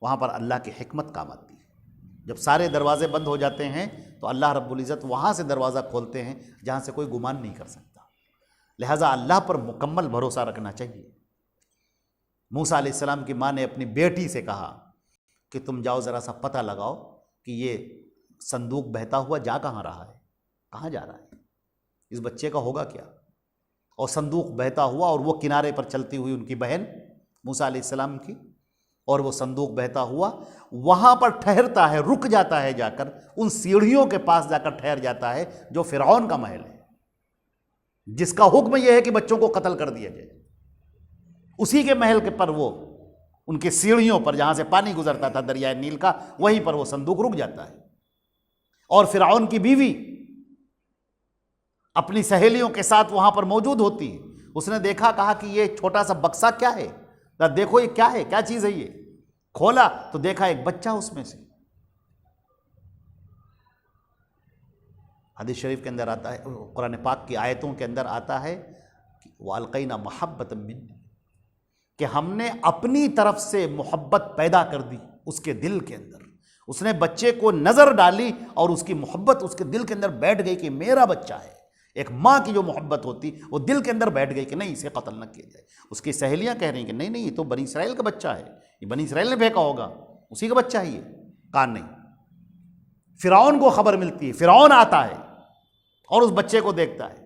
[SPEAKER 1] وہاں پر اللہ کی حکمت کام آتی ہے۔ جب سارے دروازے بند ہو جاتے ہیں تو اللہ رب العزت وہاں سے دروازہ کھولتے ہیں جہاں سے کوئی گمان نہیں کر سکتا۔ لہٰذا اللہ پر مکمل بھروسہ رکھنا چاہیے۔ موسیٰ علیہ السلام کی ماں نے اپنی بیٹی سے کہا کہ تم جاؤ ذرا سا پتہ لگاؤ کہ یہ صندوق بہتا ہوا جا کہاں رہا ہے، کہاں جا رہا ہے، اس بچے کا ہوگا کیا۔ اور صندوق بہتا ہوا، اور وہ کنارے پر چلتی ہوئی ان کی بہن موسیٰ علیہ السلام کی، اور وہ صندوق بہتا ہوا وہاں پر ٹھہرتا ہے، رک جاتا ہے، جا کر ان سیڑھیوں کے پاس جا کر ٹھہر جاتا ہے جو فرعون کا محل ہے، جس کا حکم یہ ہے کہ بچوں کو قتل کر دیا جائے۔ اسی کے محل کے پر، وہ ان کے سیڑھیوں پر جہاں سے پانی گزرتا تھا دریائے نیل کا، وہیں پر وہ صندوق رک جاتا ہے۔ اور فرعون کی بیوی اپنی سہیلیوں کے ساتھ وہاں پر موجود ہوتی ہے۔ اس نے دیکھا، کہا کہ یہ چھوٹا سا بکسا کیا ہے، دیکھو یہ کیا ہے، کیا چیز ہے یہ۔ کھولا تو دیکھا ایک بچہ اس میں سے۔ حدیث شریف کے اندر آتا ہے، قرآن پاک کی آیتوں کے اندر آتا ہے کہ وَأَلْقَيْنَا مَحَبَّةً مِّنِّي، کہ ہم نے اپنی طرف سے محبت پیدا کر دی اس کے دل کے اندر۔ اس نے بچے کو نظر ڈالی اور اس کی محبت اس کے دل کے اندر بیٹھ گئی کہ میرا بچہ ہے۔ ایک ماں کی جو محبت ہوتی وہ دل کے اندر بیٹھ گئی کہ نہیں، اسے قتل نہ کیا جائے۔ اس کی سہیلیاں کہہ رہی ہیں کہ نہیں نہیں، یہ تو بنی اسرائیل کا بچہ ہے، یہ بنی اسرائیل نے پھینکا ہوگا، اسی کا بچہ ہی ہے۔ کہا نہیں۔ فرعون کو خبر ملتی ہے، فرعون آتا ہے اور اس بچے کو دیکھتا ہے۔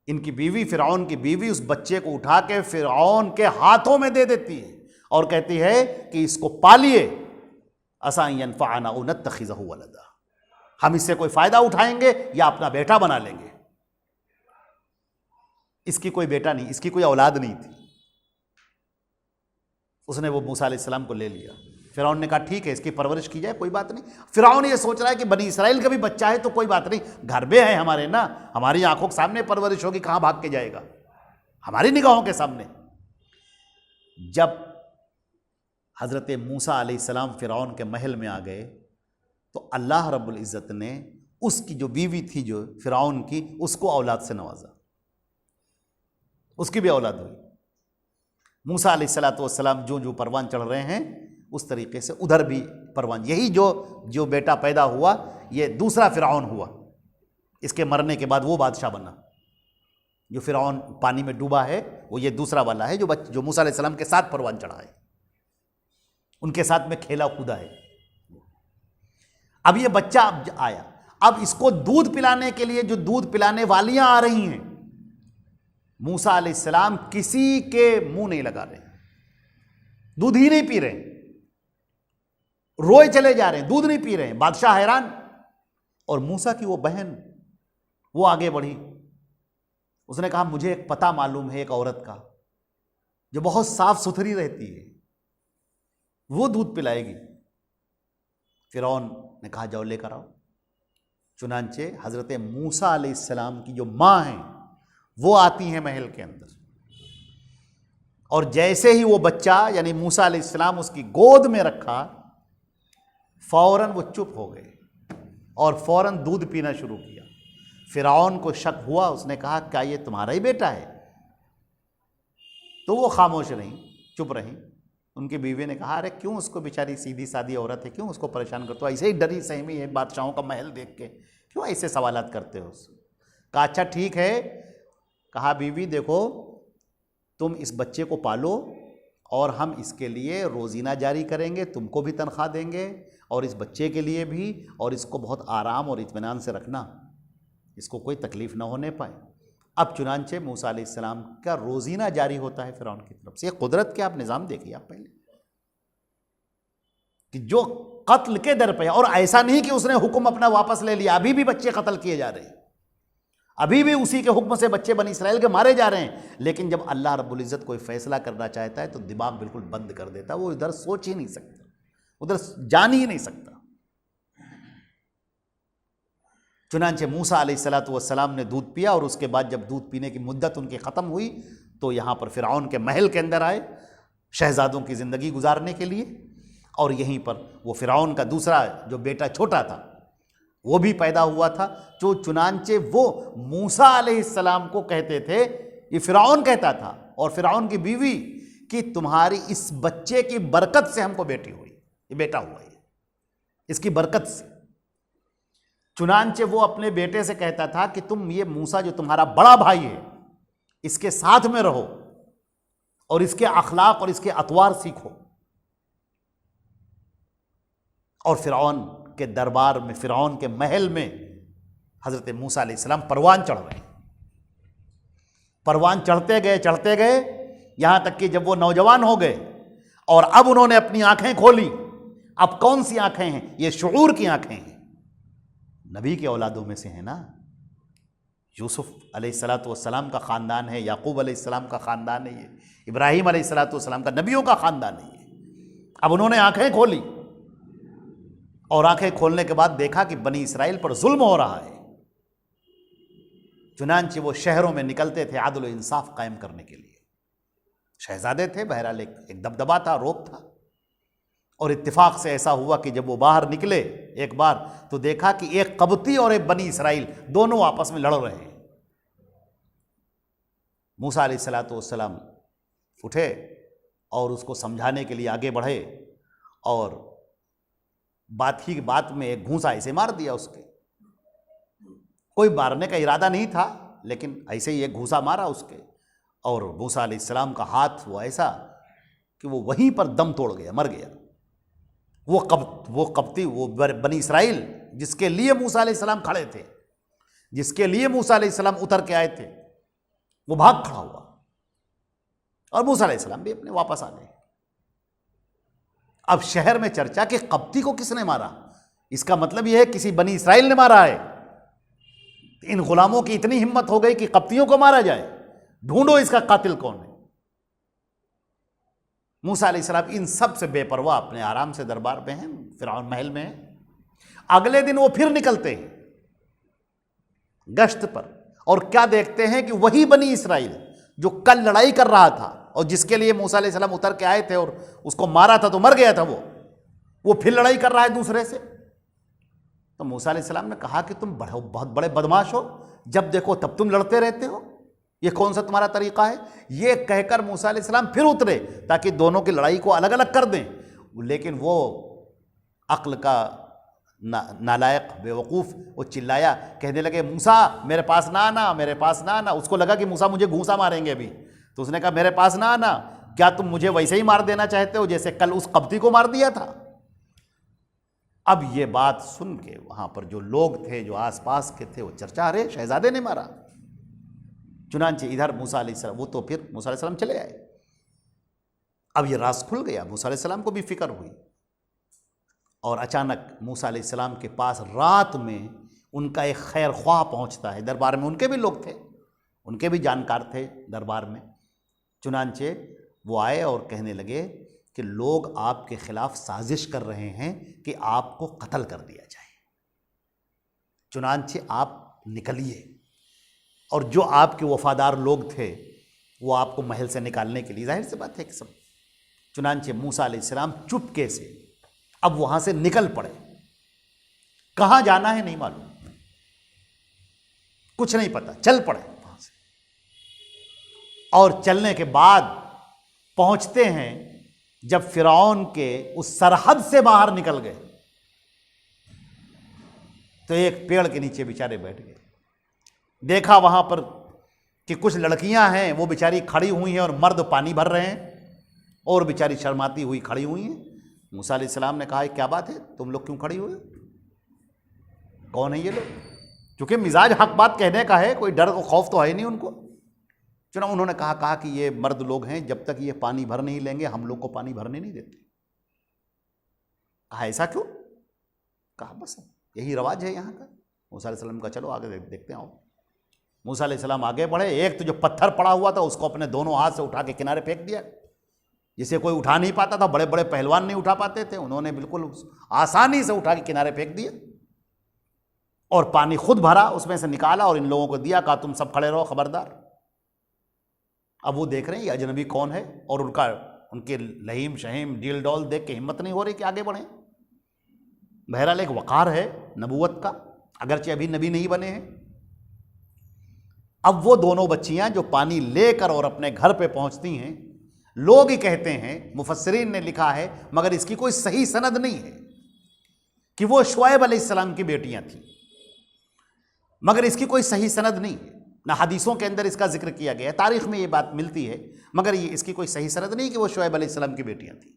[SPEAKER 1] ان کی بیوی، فرعون کی بیوی، اس بچے کو اٹھا کے فرعون کے ہاتھوں میں دے دیتی ہے اور کہتی ہے کہ اس کو پالیے، عسیٰ ان ینفعنا او نتخذہ ولدا، ہم اس سے کوئی فائدہ اٹھائیں گے یا اپنا بیٹا بنا لیں گے۔ اس کی کوئی بیٹا نہیں، اس کی کوئی اولاد نہیں تھی۔ اس نے وہ موسیٰ علیہ السلام کو لے لیا۔ فرعون نے کہا ٹھیک ہے، اس کی پرورش کی جائے، کوئی بات نہیں۔ فرعون یہ سوچ رہا ہے کہ بنی اسرائیل کا بھی بچہ ہے تو کوئی بات نہیں، گھر میں ہے ہمارے نا، ہماری آنکھوں کے سامنے پرورش ہوگی، کہاں بھاگ کے جائے گا، ہماری نگاہوں کے سامنے. جب حضرت موسیٰ علیہ السلام فرعون کے محل میں آ گئے تو اللہ رب العزت نے اس کی جو بیوی تھی جو فرعون کی، اس کو اولاد سے نوازا، اس کی بھی اولاد ہوئی. موسیٰ علیہ السلام جو پروان چڑھ رہے ہیں اس طریقے سے ادھر بھی پروان، یہی جو بیٹا پیدا ہوا یہ دوسرا فرعون ہوا. اس کے مرنے کے بعد وہ بادشاہ بنا. جو فرعون پانی میں ڈوبا ہے وہ یہ دوسرا والا ہے جو موسیٰ علیہ السلام کے ساتھ پروان چڑھا ہے، ان کے ساتھ میں کھیلا کودا ہے. اب یہ بچہ اب آیا، اب اس کو دودھ پلانے کے لیے جو دودھ پلانے والیاں آ رہی ہیں، موسیٰ علیہ السلام کسی کے منہ نہیں لگا رہے، دودھ ہی نہیں پی رہے، روئے چلے جا رہے ہیں، دودھ نہیں پی رہے ہیں. بادشاہ حیران. اور موسیٰ کی وہ بہن وہ آگے بڑھی، اس نے کہا مجھے ایک پتہ معلوم ہے ایک عورت کا جو بہت صاف ستھری رہتی ہے، وہ دودھ پلائے گی. فرعون نے کہا جاؤ لے کر آؤ. چنانچہ حضرت موسیٰ علیہ السلام کی جو ماں ہیں وہ آتی ہیں محل کے اندر، اور جیسے ہی وہ بچہ یعنی موسیٰ علیہ السلام اس کی گود میں رکھا، فوراً وہ چپ ہو گئے اور فوراً دودھ پینا شروع کیا. فرعون کو شک ہوا، اس نے کہا کیا یہ تمہارا ہی بیٹا ہے؟ تو وہ خاموش رہیں، چپ رہیں. ان کی بیوی نے کہا ارے کیوں اس کو، بیچاری سیدھی سادی عورت ہے، کیوں اس کو پریشان کرتے ہو، ایسے ہی ڈری سہمی ہے بادشاہوں کا محل دیکھ کے، کیوں ایسے سوالات کرتے ہو؟ کہا اچھا ٹھیک ہے. کہا بیوی دیکھو تم اس بچے کو پالو اور ہم اس کے لیے روزینہ جاری کریں گے، تم کو بھی تنخواہ دیں گے اور اس بچے کے لیے بھی، اور اس کو بہت آرام اور اطمینان سے رکھنا، اس کو کوئی تکلیف نہ ہونے پائے. اب چنانچہ موسیٰ علیہ السلام کا روزینہ جاری ہوتا ہے فرعون کی طرف سے. یہ قدرت کے آپ نظام دیکھیے آپ پہلے کہ جو قتل کے در پہ، اور ایسا نہیں کہ اس نے حکم اپنا واپس لے لیا، ابھی بھی بچے قتل کیے جا رہے ہیں، ابھی بھی اسی کے حکم سے بچے بنی اسرائیل کے مارے جا رہے ہیں. لیکن جب اللہ رب العزت کوئی فیصلہ کرنا چاہتا ہے تو دماغ بالکل بند کر دیتا، وہ ادھر سوچ ہی نہیں سکتا، ادھر جان ہی نہیں سکتا. چنانچہ موسیٰ علیہ السلام نے دودھ پیا، اور اس کے بعد جب دودھ پینے کی مدت ان کی ختم ہوئی تو یہاں پر فرعون کے محل کے اندر آئے شہزادوں کی زندگی گزارنے کے لیے. اور یہیں پر وہ فرعون کا دوسرا جو بیٹا چھوٹا تھا وہ بھی پیدا ہوا تھا، جو چنانچہ وہ موسیٰ علیہ السلام کو کہتے تھے، یہ فرعون کہتا تھا اور فرعون کی بیوی کہ تمہاری اس بچے کی برکت سے ہم کو بیٹی ہوئی، یہ بیٹا ہوا ہے اس کی برکت سے. چنانچہ وہ اپنے بیٹے سے کہتا تھا کہ تم یہ موسیٰ جو تمہارا بڑا بھائی ہے اس کے ساتھ میں رہو اور اس کے اخلاق اور اس کے اطوار سیکھو. اور فرعون کے دربار میں، فرعون کے محل میں حضرت موسیٰ علیہ السلام پروان چڑھ رہے ہیں. پروان چڑھتے گئے یہاں تک کہ جب وہ نوجوان ہو گئے اور اب انہوں نے اپنی آنکھیں کھولی. اب کون سی آنکھیں ہیں؟ یہ شعور کی آنکھیں ہیں. نبی کے اولادوں میں سے ہیں نا، یوسف علیہ السلام کا خاندان ہے، یعقوب علیہ السلام کا خاندان ہے، یہ ابراہیم علیہ السلام کا، نبیوں کا خاندان ہے یہ. اب انہوں نے آنکھیں کھولی اور آنکھیں کھولنے کے بعد دیکھا کہ بنی اسرائیل پر ظلم ہو رہا ہے. چنانچہ وہ شہروں میں نکلتے تھے عدل و انصاف قائم کرنے کے لیے. شہزادے تھے، بہرحال ایک دبدبا تھا، روب تھا. اور اتفاق سے ایسا ہوا کہ جب وہ باہر نکلے ایک بار تو دیکھا کہ ایک قبطی اور ایک بنی اسرائیل دونوں آپس میں لڑ رہے ہیں. موسیٰ علیہ السلام اٹھے اور اس کو سمجھانے کے لیے آگے بڑھے اور بات ہی کی بات میں ایک گھونسا ایسے مار دیا. اس کے کوئی مارنے کا ارادہ نہیں تھا لیکن ایسے ہی ایک گھونسا مارا اس کے، اور موسیٰ علیہ السلام کا ہاتھ وہ ایسا کہ وہ وہیں پر دم توڑ گیا، مر گیا. وہ قبطی، وہ بنی اسرائیل جس کے لیے موسیٰ علیہ السلام کھڑے تھے، جس کے لیے موسیٰ علیہ السلام اتر کے آئے تھے، وہ بھاگ کھڑا ہوا اور موسیٰ علیہ السلام بھی اپنے واپس آ گئے. اب شہر میں چرچا کہ قبطی کو کس نے مارا. اس کا مطلب یہ ہے کسی بنی اسرائیل نے مارا ہے. ان غلاموں کی اتنی ہمت ہو گئی کہ قبطیوں کو مارا جائے، ڈھونڈو اس کا قاتل کون ہے. موسیٰ علیہ السلام ان سب سے بے پرواہ اپنے آرام سے دربار میں ہیں، فرعون محل میں ہیں. اگلے دن وہ پھر نکلتے ہیں گشت پر، اور کیا دیکھتے ہیں کہ وہی بنی اسرائیل جو کل لڑائی کر رہا تھا اور جس کے لیے موسیٰ علیہ السلام اتر کے آئے تھے اور اس کو مارا تھا تو مر گیا تھا وہ پھر لڑائی کر رہا ہے دوسرے سے. تو موسیٰ علیہ السلام نے کہا کہ تم بہت بڑے بدماش ہو، جب دیکھو تب تم لڑتے رہتے ہو، یہ کون سا تمہارا طریقہ ہے؟ یہ کہہ کر موسیٰ علیہ السلام پھر اترے تاکہ دونوں کی لڑائی کو الگ الگ کر دیں. لیکن وہ عقل کا نالائق بیوقوف وہ چلایا، کہنے لگے موسیٰ میرے پاس نہ آنا، میرے پاس نہ آنا. اس کو لگا کہ موسیٰ مجھے گھونسا ماریں گے ابھی، تو اس نے کہا میرے پاس نہ آنا، کیا تم مجھے ویسے ہی مار دینا چاہتے ہو جیسے کل اس قبطی کو مار دیا تھا؟ اب یہ بات سن کے وہاں پر جو لوگ تھے، جو آس پاس کے تھے، وہ چرچا، رہے شہزادے نے مارا. چنانچہ ادھر موسیٰ علیہ السلام، وہ تو پھر موسیٰ علیہ السلام چلے آئے. اب یہ راز کھل گیا، موسیٰ علیہ السلام کو بھی فکر ہوئی، اور اچانک موسیٰ علیہ السلام کے پاس رات میں ان کا ایک خیر خواہ پہنچتا ہے. دربار میں ان کے بھی لوگ تھے، ان کے بھی جانکار تھے دربار میں. چنانچہ وہ آئے اور کہنے لگے کہ لوگ آپ کے خلاف سازش کر رہے ہیں کہ آپ کو قتل کر دیا جائے، چنانچہ آپ نکلیے. اور جو آپ کے وفادار لوگ تھے وہ آپ کو محل سے نکالنے کے لیے، ظاہر سی بات ہے کہ سب. چنانچہ موسیٰ علیہ السلام چپکے سے اب وہاں سے نکل پڑے. کہاں جانا ہے نہیں معلوم، کچھ نہیں پتا، چل پڑے وہاں سے. اور چلنے کے بعد پہنچتے ہیں جب فرعون کے اس سرحد سے باہر نکل گئے تو ایک پیڑ کے نیچے بیچارے بیٹھ گئے. دیکھا وہاں پر کہ کچھ لڑکیاں ہیں، وہ بیچاری کھڑی ہوئی ہیں اور مرد پانی بھر رہے ہیں، اور بیچاری شرماتی ہوئی کھڑی ہوئی ہیں. موسیٰ علیہ السلام نے کہا کیا بات ہے، تم لوگ کیوں کھڑی ہوئے، کون ہے یہ لوگ؟ چونکہ مزاج حق بات کہنے کا ہے، کوئی ڈر و خوف تو ہے نہیں ان کو. چنانچہ انہوں نے کہا کہ یہ مرد لوگ ہیں، جب تک یہ پانی بھر نہیں لیں گے ہم لوگ کو پانی بھرنے نہیں دیتے. کہا ایسا کیوں؟ کہا بس یہی رواج ہے یہاں کا. موسیٰ علیہ السلام کا چلو آگے دیکھتے ہیں. موسیٰ علیہ السلام آگے بڑھے. ایک تو جو پتھر پڑا ہوا تھا اس کو اپنے دونوں ہاتھ سے اٹھا کے کنارے پھینک دیا، جسے کوئی اٹھا نہیں پاتا تھا، بڑے بڑے پہلوان نہیں اٹھا پاتے تھے، انہوں نے بالکل آسانی سے اٹھا کے کنارے پھینک دیا. اور پانی خود بھرا، اس میں سے نکالا اور ان لوگوں کو دیا، کہا تم سب کھڑے رہو، خبردار. اب وہ دیکھ رہے ہیں یہ اجنبی کون ہے، اور ان کے لہیم شہیم ڈیل ڈول دیکھ کے ہمت نہیں ہو رہی کہ آگے بڑھیں. بہرحال ایک وقار ہے نبوت کا، اگرچہ ابھی نبی نہیں بنے ہیں. اب وہ دونوں بچیاں جو پانی لے کر اور اپنے گھر پہ پہنچتی ہیں، لوگ ہی کہتے ہیں، مفسرین نے لکھا ہے مگر اس کی کوئی صحیح سند نہیں ہے کہ وہ شعیب علیہ السلام کی بیٹیاں تھیں، مگر اس کی کوئی صحیح سند نہیں ہے. نہ حدیثوں کے اندر اس کا ذکر کیا گیا ہے، تاریخ میں یہ بات ملتی ہے، مگر یہ اس کی کوئی صحیح سند نہیں کہ وہ شعیب علیہ السلام کی بیٹیاں تھیں.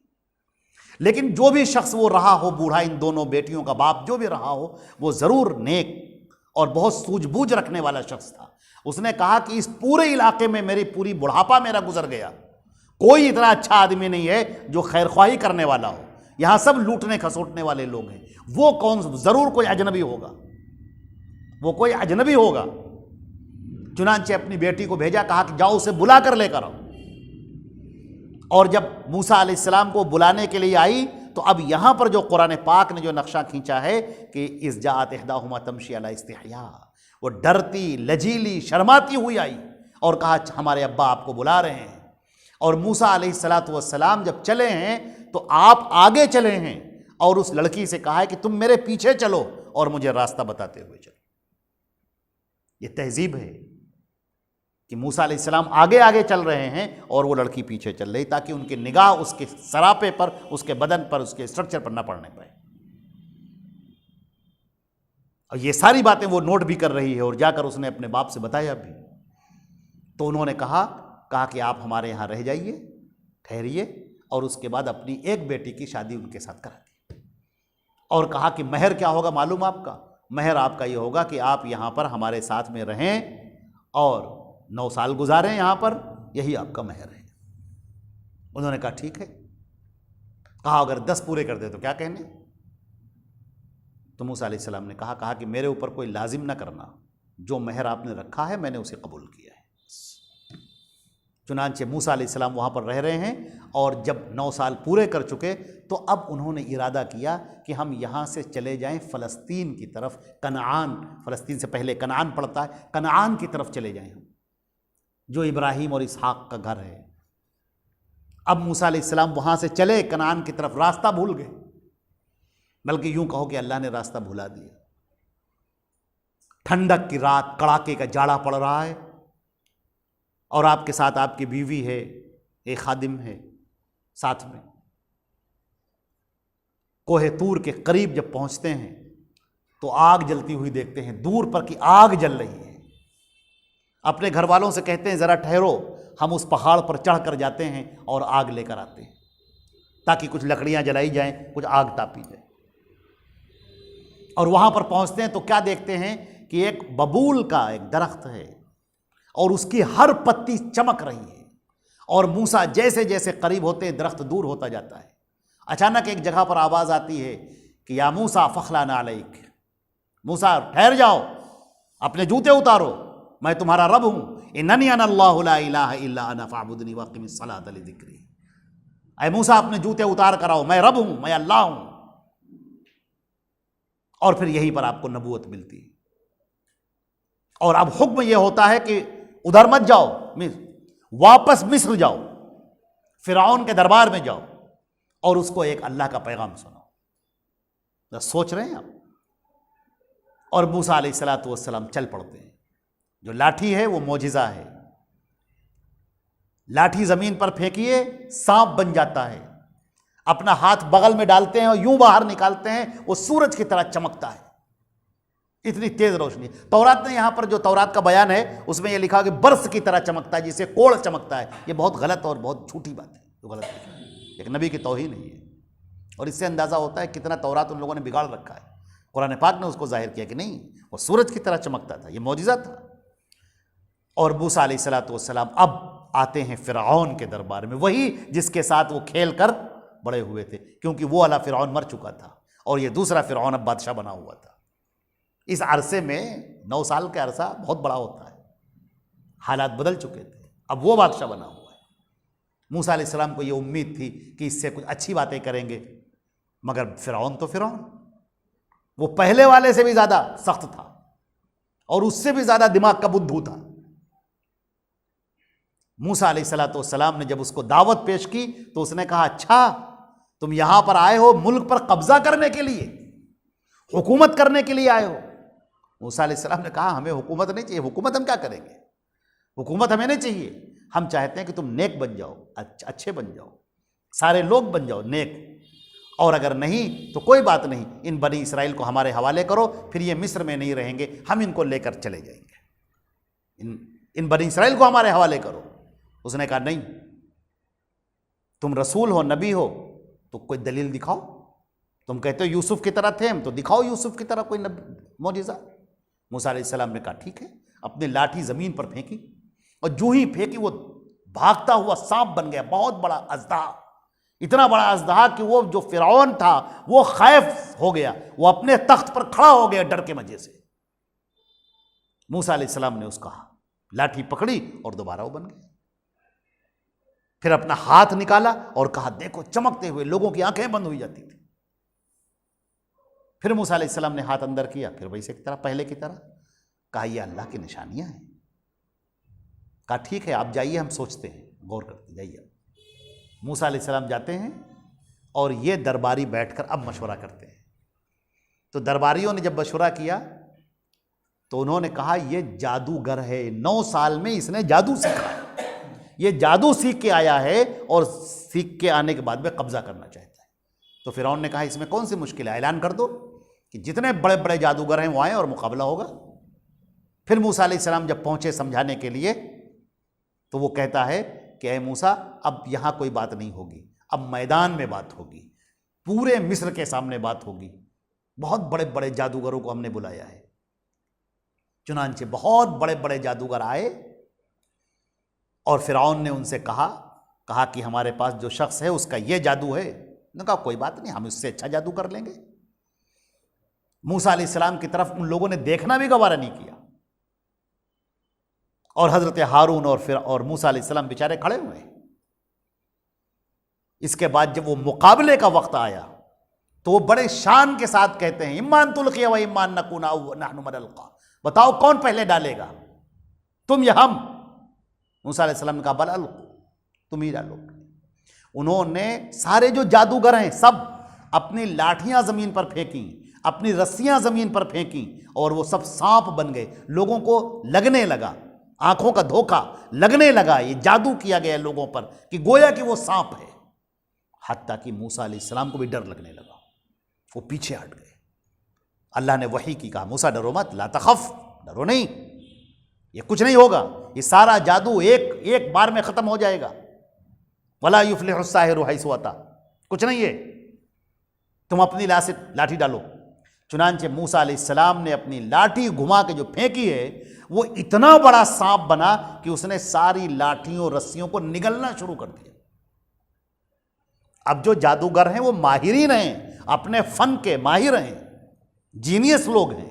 [SPEAKER 1] لیکن جو بھی شخص وہ رہا ہو، بوڑھا، ان دونوں بیٹیوں کا باپ جو بھی رہا ہو، وہ ضرور نیک اور بہت سوجھ بوجھ رکھنے والا شخص تھا. اس نے کہا کہ اس پورے علاقے میں میری پوری بڑھاپا میرا گزر گیا، کوئی اتنا اچھا آدمی نہیں ہے جو خیر خواہی کرنے والا ہو. یہاں سب لوٹنے کھسوٹنے والے لوگ ہیں. وہ کون؟ ضرور کوئی اجنبی ہوگا، وہ کوئی اجنبی ہوگا. چنانچہ اپنی بیٹی کو بھیجا، کہا کہ جاؤ اسے بلا کر لے کر آؤ. اور جب موسیٰ علیہ السلام کو بلانے کے لیے آئی تو اب یہاں پر جو قرآن پاک نے جو نقشہ کھینچا ہے کہ اذ جاءت احداہما تمشی علی استحیاء، وہ ڈرتی، لجیلی، شرماتی ہوئی آئی اور کہا ہمارے ابا آپ کو بلا رہے ہیں. اور موسیٰ علیہ السلام جب چلے ہیں تو آپ آگے چلے ہیں اور اس لڑکی سے کہا ہے کہ تم میرے پیچھے چلو اور مجھے راستہ بتاتے ہوئے چلو. یہ تہذیب ہے کہ موسیٰ علیہ السلام آگے آگے چل رہے ہیں اور وہ لڑکی پیچھے چل رہی، تاکہ ان کی نگاہ اس کے سراپے پر، اس کے بدن پر، اس کے اسٹرکچر پر نہ پڑنے پائے. اور یہ ساری باتیں وہ نوٹ بھی کر رہی ہے، اور جا کر اس نے اپنے باپ سے بتایا بھی. تو انہوں نے کہا کہ آپ ہمارے یہاں رہ جائیے، ٹھہریے، اور اس کے بعد اپنی ایک بیٹی کی شادی ان کے ساتھ کرا دی. اور کہا کہ مہر کیا ہوگا معلوم آپ کا؟ مہر آپ کا یہ ہوگا کہ آپ یہاں پر ہمارے ساتھ میں رہیں اور 9 سال گزاریں یہاں پر، یہی آپ کا مہر ہے. انہوں نے کہا ٹھیک ہے. کہا اگر 10 پورے کر دے تو کیا کہنے؟ تو موسیٰ علیہ السلام نے کہا کہ میرے اوپر کوئی لازم نہ کرنا، جو مہر آپ نے رکھا ہے میں نے اسے قبول کیا ہے. چنانچہ موسیٰ علیہ السلام وہاں پر رہ رہے ہیں، اور جب 9 سال پورے کر چکے تو اب انہوں نے ارادہ کیا کہ ہم یہاں سے چلے جائیں فلسطین کی طرف، کنعان، فلسطین سے پہلے کنعان پڑتا ہے، کنعان کی طرف چلے جائیں ہم. جو ابراہیم اور اسحاق کا گھر ہے۔ اب موسیٰ علیہ السلام وہاں سے چلے کنعان کی طرف، راستہ بھول گئے، بلکہ یوں کہو کہ اللہ نے راستہ بھلا دیا۔ ٹھنڈک کی رات، کڑاکے کا جاڑا پڑ رہا ہے، اور آپ کے ساتھ آپ کی بیوی ہے، ایک خادم ہے ساتھ میں۔ کوہ طور کے قریب جب پہنچتے ہیں تو آگ جلتی ہوئی دیکھتے ہیں، دور پر کی آگ جل رہی ہے۔ اپنے گھر والوں سے کہتے ہیں ذرا ٹھہرو، ہم اس پہاڑ پر چڑھ کر جاتے ہیں اور آگ لے کر آتے ہیں، تاکہ کچھ لکڑیاں جلائی جائیں، کچھ آگ تاپی جائے۔ اور وہاں پر پہنچتے ہیں تو کیا دیکھتے ہیں کہ ایک ببول کا ایک درخت ہے، اور اس کی ہر پتی چمک رہی ہے، اور موسیٰ جیسے جیسے قریب ہوتے ہیں درخت دور ہوتا جاتا ہے۔ اچانک ایک جگہ پر آواز آتی ہے کہ یا موسیٰ فخلعن علیک، موسیٰ ٹھہر جاؤ، اپنے جوتے اتارو، میں تمہارا رب ہوں، اننی انا اللہ لا الہ الا انا فاعبدنی واقم الصلاۃ لذکری۔ اے موسیٰ اپنے جوتے اتار کر آؤ، میں رب ہوں، میں اللہ ہوں۔ اور پھر یہیں پر آپ کو نبوت ملتی ہے، اور اب حکم یہ ہوتا ہے کہ ادھر مت جاؤ، واپس مصر جاؤ، فرعون کے دربار میں جاؤ، اور اس کو ایک اللہ کا پیغام سناؤ۔ سوچ رہے ہیں آپ؟ اور موسیٰ علیہ السلام چل پڑتے ہیں۔ جو لاٹھی ہے وہ معجزہ ہے، لاٹھی زمین پر پھینکیے سانپ بن جاتا ہے، اپنا ہاتھ بغل میں ڈالتے ہیں اور یوں باہر نکالتے ہیں، وہ سورج کی طرح چمکتا ہے، اتنی تیز روشنی۔ تورات نے یہاں پر جو تورات کا بیان ہے اس میں یہ لکھا کہ برس کی طرح چمکتا ہے، جسے کوڑ چمکتا ہے۔ یہ بہت غلط اور بہت جھوٹی بات ہے، جو غلط ہے، ایک نبی کی توہین ہے یہ، اور اس سے اندازہ ہوتا ہے کتنا تورات ان لوگوں نے بگاڑ رکھا ہے۔ قرآن پاک نے اس کو ظاہر کیا کہ نہیں، وہ سورج کی طرح چمکتا تھا، یہ معجزہ تھا۔ اور موسیٰ علیہ السلام اب آتے ہیں فرعون کے دربار میں، وہی جس کے ساتھ وہ کھیل کر بڑے ہوئے تھے، کیونکہ وہ والا فرعون مر چکا تھا اور یہ دوسرا فرعون اب بادشاہ بنا ہوا تھا۔ اس عرصے میں 9 سال کا عرصہ بہت بڑا ہوتا ہے، حالات بدل چکے تھے، اب وہ بادشاہ بنا ہوا ہے۔ موسیٰ علیہ السلام کو یہ امید تھی کہ اس سے کچھ اچھی باتیں کریں گے، مگر فرعون تو فرعون، وہ پہلے والے سے بھی زیادہ سخت تھا اور اس سے بھی زیادہ دماغ کا بدھو تھا۔ موسیٰ علیہ السلام نے جب اس کو دعوت پیش کی تو اس نے کہا اچھا تم یہاں پر آئے ہو ملک پر قبضہ کرنے کے لیے، حکومت کرنے کے لیے آئے ہو۔ موسیٰ علیہ السلام نے کہا ہمیں حکومت نہیں چاہیے، حکومت ہم کیا کریں گے، حکومت ہمیں نہیں چاہیے، ہم چاہتے ہیں کہ تم نیک بن جاؤ، اچھے بن جاؤ، سارے لوگ بن جاؤ نیک، اور اگر نہیں تو کوئی بات نہیں، ان بنی اسرائیل کو ہمارے حوالے کرو، پھر یہ مصر میں نہیں رہیں گے، ہم ان کو لے کر چلے جائیں گے، ان بنی اسرائیل کو ہمارے حوالے کرو۔ اس نے کہا نہیں، تم رسول ہو، نبی ہو، تو کوئی دلیل دکھاؤ، تم کہتے ہو یوسف کی طرح تھے ہم، تو دکھاؤ یوسف کی طرح کوئی معجزہ۔ موسیٰ علیہ السلام نے کہا ٹھیک ہے، اپنی لاٹھی زمین پر پھینکی، اور جو ہی پھینکی وہ بھاگتا ہوا سانپ بن گیا، بہت بڑا اژدہا، اتنا بڑا اژدہا کہ وہ جو فرعون تھا وہ خائف ہو گیا، وہ اپنے تخت پر کھڑا ہو گیا ڈر کے وجہ سے۔ موسیٰ علیہ السلام نے اس کا لاٹھی پکڑی اور دوبارہ وہ بن گیا، پھر اپنا ہاتھ نکالا اور کہا دیکھو چمکتے ہوئے، لوگوں کی آنکھیں بند ہوئی جاتی تھی۔ پھر موسیٰ علیہ السلام نے ہاتھ اندر کیا، پھر ویسے کی طرح پہلے کی طرح، کہا یہ اللہ کی نشانیاں ہیں۔ کہا ٹھیک ہے آپ جائیے، ہم سوچتے ہیں، غور کرتے جائیے۔ موسیٰ علیہ السلام جاتے ہیں اور یہ درباری بیٹھ کر اب مشورہ کرتے ہیں۔ تو درباریوں نے جب مشورہ کیا تو انہوں نے کہا یہ جادوگر ہے، 9 سال میں اس نے جادو سیکھا ہے، یہ جادو سیکھ کے آیا ہے اور سیکھ کے آنے کے بعد میں قبضہ کرنا چاہتا ہے۔ تو فرعون نے کہا اس میں کون سی مشکل ہے، اعلان کر دو کہ جتنے بڑے بڑے جادوگر ہیں وہ آئیں اور مقابلہ ہوگا۔ پھر موسیٰ علیہ السلام جب پہنچے سمجھانے کے لیے تو وہ کہتا ہے کہ اے موسیٰ اب یہاں کوئی بات نہیں ہوگی، اب میدان میں بات ہوگی، پورے مصر کے سامنے بات ہوگی، بہت بڑے بڑے جادوگروں کو ہم نے بلایا ہے۔ چنانچہ بہت بڑے بڑے جادوگر آئے اور فرعون نے ان سے کہا کہ ہمارے پاس جو شخص ہے اس کا یہ جادو ہے۔ انہوں نے کہا کوئی بات نہیں، ہم اس سے اچھا جادو کر لیں گے۔ موسیٰ علیہ السلام کی طرف ان لوگوں نے دیکھنا بھی گوارا نہیں کیا، اور حضرت ہارون اور موسیٰ علیہ السلام بیچارے کھڑے ہوئے۔ اس کے بعد جب وہ مقابلے کا وقت آیا تو وہ بڑے شان کے ساتھ کہتے ہیں امان تلقی و امان نکون نحن من القا، بتاؤ کون پہلے ڈالے گا، تم یا ہم؟ موسیٰ علیہ السلام نے کہا بل القوا، تم ہی ڈالو۔ انہوں نے سارے جو جادوگر ہیں سب اپنی لاٹھیاں زمین پر پھینکیں، اپنی رسیاں زمین پر پھینکیں، اور وہ سب سانپ بن گئے۔ لوگوں کو لگنے لگا، آنکھوں کا دھوکہ لگنے لگا، یہ جادو کیا گیا لوگوں پر کہ گویا کہ وہ سانپ ہے، حتیٰ کہ موسیٰ علیہ السلام کو بھی ڈر لگنے لگا، وہ پیچھے ہٹ گئے۔ اللہ نے وحی کی کہا موسیٰ ڈرو مت، لا تخف، ڈرو نہیں، یہ کچھ نہیں ہوگا، یہ سارا جادو ایک بار میں ختم ہو جائے گا۔ ولا یفلح الساحر حیث اتی، کچھ نہیں ہے، تم اپنی لاٹھی ڈالو۔ چنانچہ موسیٰ علیہ السلام نے اپنی لاٹھی گھما کے جو پھینکی ہے وہ اتنا بڑا سانپ بنا کہ اس نے ساری لاٹھیوں رسیوں کو نگلنا شروع کر دیا۔ اب جو جادوگر ہیں وہ ماہرین ہیں، اپنے فن کے ماہر ہیں، جینیس لوگ ہیں،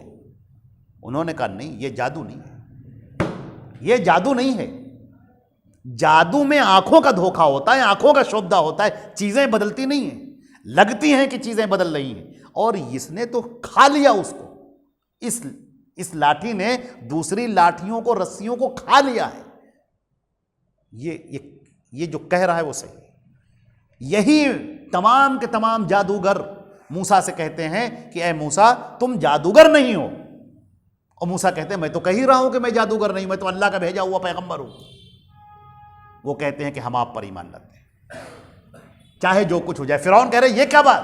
[SPEAKER 1] انہوں نے کہا نہیں، یہ جادو نہیں ہے، یہ جادو نہیں ہے۔ جادو میں آنکھوں کا دھوکہ ہوتا ہے، آنکھوں کا شعبدہ ہوتا ہے، چیزیں بدلتی نہیں ہیں، لگتی ہیں کہ چیزیں بدل رہی ہیں، اور اس نے تو کھا لیا اس کو، اس لاٹھی نے دوسری لاٹھیوں کو، رسیوں کو کھا لیا ہے۔ یہ جو کہہ رہا ہے وہ صحیح ہے۔ یہی تمام کے تمام جادوگر موسیٰ سے کہتے ہیں کہ اے موسیٰ تم جادوگر نہیں ہو، اور موسیٰ کہتے ہیں میں تو کہہ ہی رہا ہوں کہ میں جادوگر نہیں، میں تو اللہ کا بھیجا ہوا پیغمبر ہوں۔ وہ کہتے ہیں کہ ہم آپ پر ایمان لاتے ہیں چاہے جو کچھ ہو جائے۔ فرعون کہہ رہے یہ کیا بات،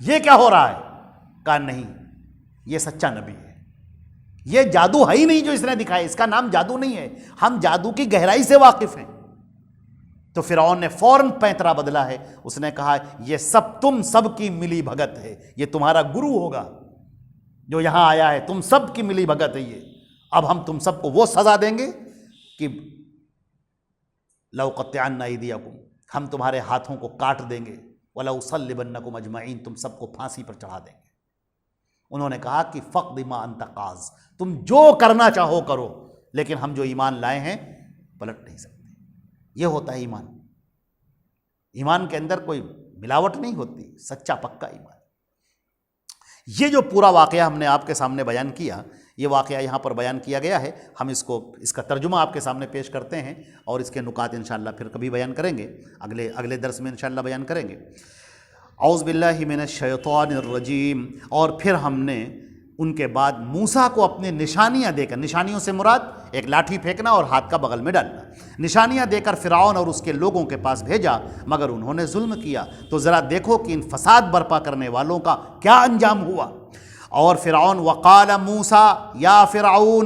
[SPEAKER 1] یہ کیا ہو رہا ہے؟ کہا نہیں، یہ سچا نبی ہے، یہ جادو ہے ہی نہیں جو اس نے دکھایا، اس کا نام جادو نہیں ہے، ہم جادو کی گہرائی سے واقف ہیں۔ تو فرعون نے فوراً پینترا بدلا ہے، اس نے کہا یہ سب تم سب کی ملی بھگت ہے، یہ تمہارا گرو ہوگا جو یہاں آیا ہے، تم سب کی ملی بھگت ہے یہ، اب ہم تم سب کو وہ سزا دیں گے کہ لَأُقَطِّعَنَّ أَيْدِيَكُمْ، ہم تمہارے ہاتھوں کو کاٹ دیں گے، وَلَأُصَلِّبَنَّكُمْ أَجْمَعِينَ، تم سب کو پھانسی پر چڑھا دیں گے۔ انہوں نے کہا کہ فَقْدِ مَا أَنْتَ قَاضٍ، تم جو کرنا چاہو کرو، لیکن ہم جو ایمان لائے ہیں پلٹ نہیں سکتے۔ یہ ہوتا ہے ایمان، ایمان کے اندر کوئی ملاوٹ نہیں ہوتی، سچا پکا ایمان۔ یہ جو پورا واقعہ ہم نے آپ کے سامنے بیان کیا، یہ واقعہ یہاں پر بیان کیا گیا ہے، ہم اس کا ترجمہ آپ کے سامنے پیش کرتے ہیں، اور اس کے نکات انشاءاللہ پھر کبھی بیان کریں گے، اگلے درس میں انشاءاللہ بیان کریں گے۔ اعوذ باللہ من الشیطان الرجیم۔ اور پھر ہم نے ان کے بعد موسیٰ کو اپنی نشانیاں دے کر، نشانیوں سے مراد ایک لاٹھی پھینکنا اور ہاتھ کا بغل میں ڈالنا، نشانیاں دے کر فرعون اور اس کے لوگوں کے پاس بھیجا، مگر انہوں نے ظلم کیا۔ تو ذرا دیکھو کہ ان فساد برپا کرنے والوں کا کیا انجام ہوا۔ اور فرعون وقال موسیٰ یا فرعون،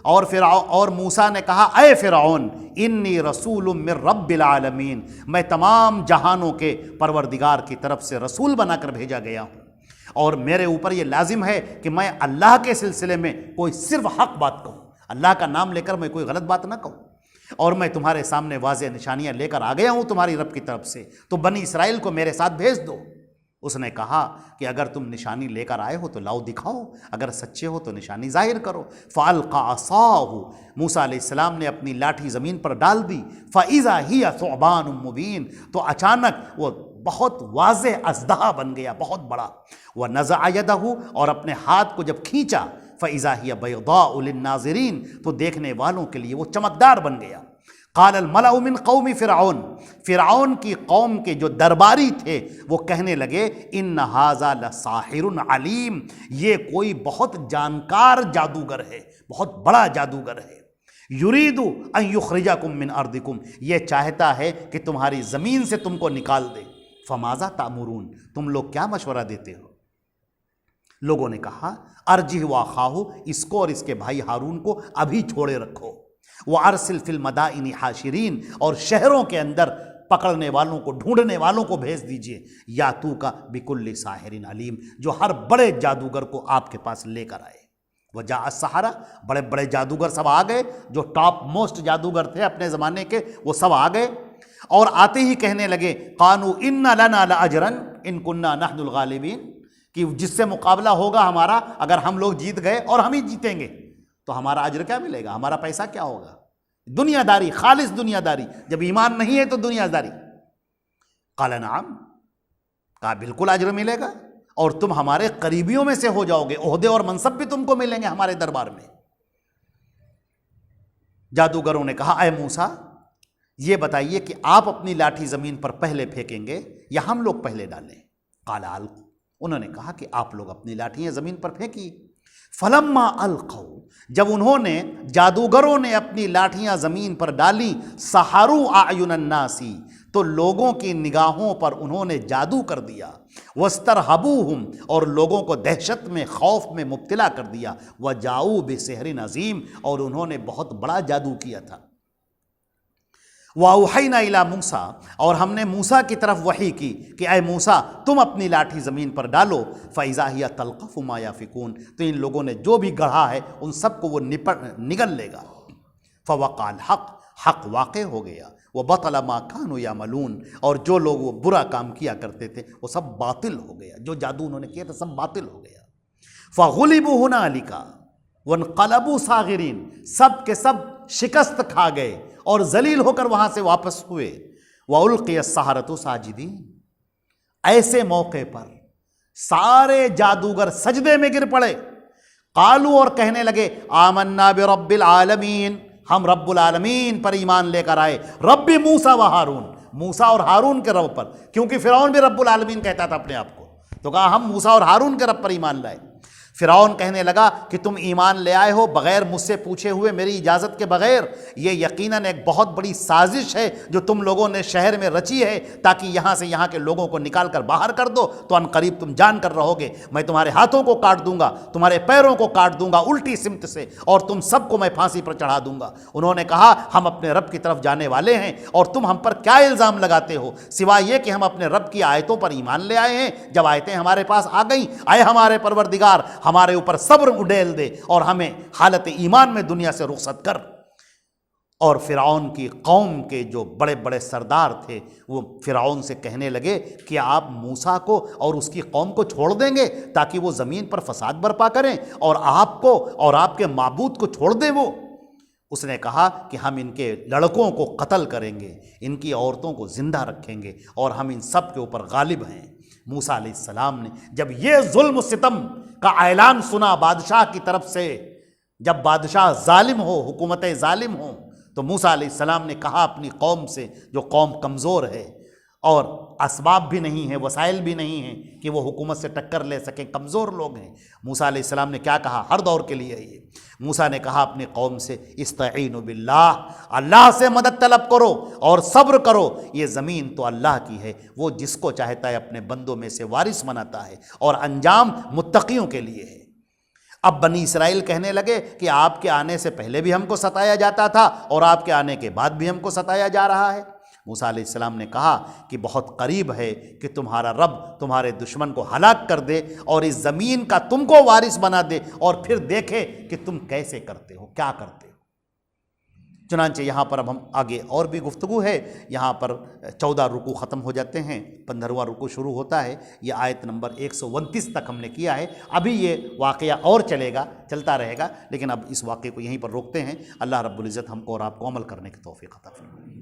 [SPEAKER 1] اور موسیٰ نے کہا اے فرعون انی رسول من رب العالمین، میں تمام جہانوں کے پروردگار کی طرف سے رسول بنا کر بھیجا گیا ہوں، اور میرے اوپر یہ لازم ہے کہ میں اللہ کے سلسلے میں کوئی صرف حق بات کہوں، اللہ کا نام لے کر میں کوئی غلط بات نہ کہوں، اور میں تمہارے سامنے واضح نشانیاں لے کر آ گیا ہوں تمہاری رب کی طرف سے، تو بنی اسرائیل کو میرے ساتھ بھیج دو۔ اس نے کہا کہ اگر تم نشانی لے کر آئے ہو تو لاؤ دکھاؤ، اگر سچے ہو تو نشانی ظاہر کرو۔ فَأَلْقَىٰ عَصَاهُ، موسیٰ علیہ السلام نے اپنی لاٹھی زمین پر ڈال دی، فَإِذَا هِيَ ثُعْبَانٌ مُّبِينٌ، تو اچانک وہ بہت واضح اژدہا بن گیا، بہت بڑا۔ وَنَزَعَ يَدَهُ، اور اپنے ہاتھ کو جب کھینچا، فَإِذَا هِيَ بَيْضَاءُ لِلنَّاظِرِينَ، تو دیکھنے والوں کے لیے وہ چمکدار بن گیا۔ قال الملأ من قوم فرعون، فرعون کی قوم کے جو درباری تھے وہ کہنے لگے ان ھذا لساحر علیم، یہ کوئی بہت جانکار جادوگر ہے، بہت بڑا جادوگر ہے۔ یرید ان یخرجکم من ارضکم، یہ چاہتا ہے کہ تمہاری زمین سے تم کو نکال دے۔ فماذا تأمرون، تم لوگ کیا مشورہ دیتے ہو؟ لوگوں نے کہا ارجہ واخاہ، اس کو اور اس کے بھائی ہارون کو ابھی چھوڑے رکھو، وَأَرْسِلْ فِي الْمَدَائِنِ حَاشِرِينَ، اور شہروں کے اندر پکڑنے والوں کو، ڈھونڈنے والوں کو بھیج دیجئے، یاتوکا بِكُلِّ ساحر علیم، جو ہر بڑے جادوگر کو آپ کے پاس لے کر آئے۔ وجاء السحرہ، بڑے بڑے جادوگر سب آ گئے، جو ٹاپ موسٹ جادوگر تھے اپنے زمانے کے، وہ سب آ گئے، اور آتے ہی کہنے لگے قالوا ان لنا لاجرا ان كنا نحن الغالبین، کہ جس سے مقابلہ ہوگا ہمارا، اگر ہم لوگ جیت گئے اور ہم ہی جیتیں گے تو ہمارا اجر کیا ملے گا، ہمارا پیسہ کیا ہوگا؟ دنیا داری، خالص دنیا داری، جب ایمان نہیں ہے تو دنیا داری۔ قال نعم، کہا بالکل اجر ملے گا، اور تم ہمارے قریبیوں میں سے ہو جاؤ گے، عہدے اور منصب بھی تم کو ملیں گے ہمارے دربار میں۔ جادوگروں نے کہا اے موسیٰ یہ بتائیے کہ آپ اپنی لاٹھی زمین پر پہلے پھینکیں گے یا ہم لوگ پہلے ڈالیں؟ قال القوا، انہوں نے کہا کہ آپ لوگ اپنی لاٹھیاں زمین پر پھینکیے۔ فلما القوا، جب انہوں نے، جادوگروں نے اپنی لاٹھیاں زمین پر ڈالی، سحروا اعین الناس، تو لوگوں کی نگاہوں پر انہوں نے جادو کر دیا، واسترہبوہم، اور لوگوں کو دہشت میں، خوف میں مبتلا کر دیا، وجاؤوا بسحر عظیم، اور انہوں نے بہت بڑا جادو کیا تھا۔ وَأَوْحَيْنَا إِلَىٰ مُوسَىٰ، اور ہم نے موسیٰ کی طرف وحی کی کہ اے موسیٰ تم اپنی لاٹھی زمین پر ڈالو، فَإِذَا هِيَ تَلْقَفُ مَا يَأْفِكُونَ، تو ان لوگوں نے جو بھی گڑھا ہے ان سب کو وہ نگل لے گا۔ فَوَقَعَ الْحَقُّ، حق واقع ہو گیا، وَبَطَلَ مَا كَانُوا يَعْمَلُونَ، اور جو لوگ وہ برا کام کیا کرتے تھے وہ سب باطل ہو گیا، جو جادو انہوں نے کیا تھا سب باطل ہو گیا۔ فَغُلِبُوا هُنَالِكَ وَانقَلَبُوا صَاغِرِينَ، سب کے سب شکست کھا گئے اور ذلیل ہو کر وہاں سے واپس ہوئے۔ وَأُلْقِيَ السَّحَرَةُ سَاجِدِينَ، ایسے موقع پر سارے جادوگر سجدے میں گر پڑے۔ قالوا، اور کہنے لگے، آمنا برب العالمین، ہم رب العالمین پر ایمان لے کر آئے، رب موسیٰ و ہارون، موسیٰ اور ہارون کے رب پر، کیونکہ فرعون بھی رب العالمین کہتا تھا اپنے آپ کو، تو کہا ہم موسیٰ اور ہارون کے رب پر ایمان لائے۔ فرعون کہنے لگا کہ تم ایمان لے آئے ہو بغیر مجھ سے پوچھے ہوئے، میری اجازت کے بغیر، یہ یقیناً ایک بہت بڑی سازش ہے جو تم لوگوں نے شہر میں رچی ہے تاکہ یہاں سے یہاں کے لوگوں کو نکال کر باہر کر دو، تو ان قریب تم جان کر رہو گے میں تمہارے ہاتھوں کو کاٹ دوں گا، تمہارے پیروں کو کاٹ دوں گا الٹی سمت سے، اور تم سب کو میں پھانسی پر چڑھا دوں گا۔ انہوں نے کہا ہم اپنے رب کی طرف جانے والے ہیں اور تم ہم پر کیا الزام لگاتے ہو سوائے یہ کہ ہم اپنے رب کی آیتوں پر ایمان لے آئے ہیں۔ جب آیتیں ہمارے پاس آ گئیں، اے ہمارے پروردگار ہمارے اوپر صبر اڈیل دے اور ہمیں حالت ایمان میں دنیا سے رخصت کر۔ اور فرعون کی قوم کے جو بڑے بڑے سردار تھے وہ فرعون سے کہنے لگے کہ آپ موسیٰ کو اور اس کی قوم کو چھوڑ دیں گے تاکہ وہ زمین پر فساد برپا کریں، اور آپ کو اور آپ کے معبود کو چھوڑ دیں وہ؟ اس نے کہا کہ ہم ان کے لڑکوں کو قتل کریں گے، ان کی عورتوں کو زندہ رکھیں گے، اور ہم ان سب کے اوپر غالب ہیں۔ موسیٰ علیہ السلام نے جب یہ ظلم و ستم کا اعلان سنا بادشاہ کی طرف سے، جب بادشاہ ظالم ہو، حکومتیں ظالم ہوں، تو موسیٰ علیہ السلام نے کہا اپنی قوم سے، جو قوم کمزور ہے اور اسباب بھی نہیں ہیں، وسائل بھی نہیں ہیں کہ وہ حکومت سے ٹکر لے سکیں، کمزور لوگ ہیں، موسیٰ علیہ السلام نے کیا کہا؟ ہر دور کے لیے یہ موسیٰ نے کہا اپنی قوم سے، استعینوا باللہ، اللہ سے مدد طلب کرو اور صبر کرو، یہ زمین تو اللہ کی ہے، وہ جس کو چاہتا ہے اپنے بندوں میں سے وارث بناتا ہے، اور انجام متقیوں کے لیے ہے۔ اب بنی اسرائیل کہنے لگے کہ آپ کے آنے سے پہلے بھی ہم کو ستایا جاتا تھا اور آپ کے آنے کے بعد بھی ہم کو ستایا جا رہا ہے۔ موسیٰ علیہ السلام نے کہا کہ بہت قریب ہے کہ تمہارا رب تمہارے دشمن کو ہلاک کر دے اور اس زمین کا تم کو وارث بنا دے، اور پھر دیکھے کہ تم کیسے کرتے ہو، کیا کرتے ہو۔ چنانچہ یہاں پر اب ہم آگے اور بھی گفتگو ہے، یہاں پر 14 رکوع ختم ہو جاتے ہیں، 15واں رکوع شروع ہوتا ہے، یہ آیت نمبر 129 تک ہم نے کیا ہے۔ ابھی یہ واقعہ اور چلے گا، چلتا رہے گا، لیکن اب اس واقعے کو یہیں پر روکتے ہیں۔ اللہ رب العزت ہم کو اور آپ کو عمل کرنے کی توفیق عطا فرمائے۔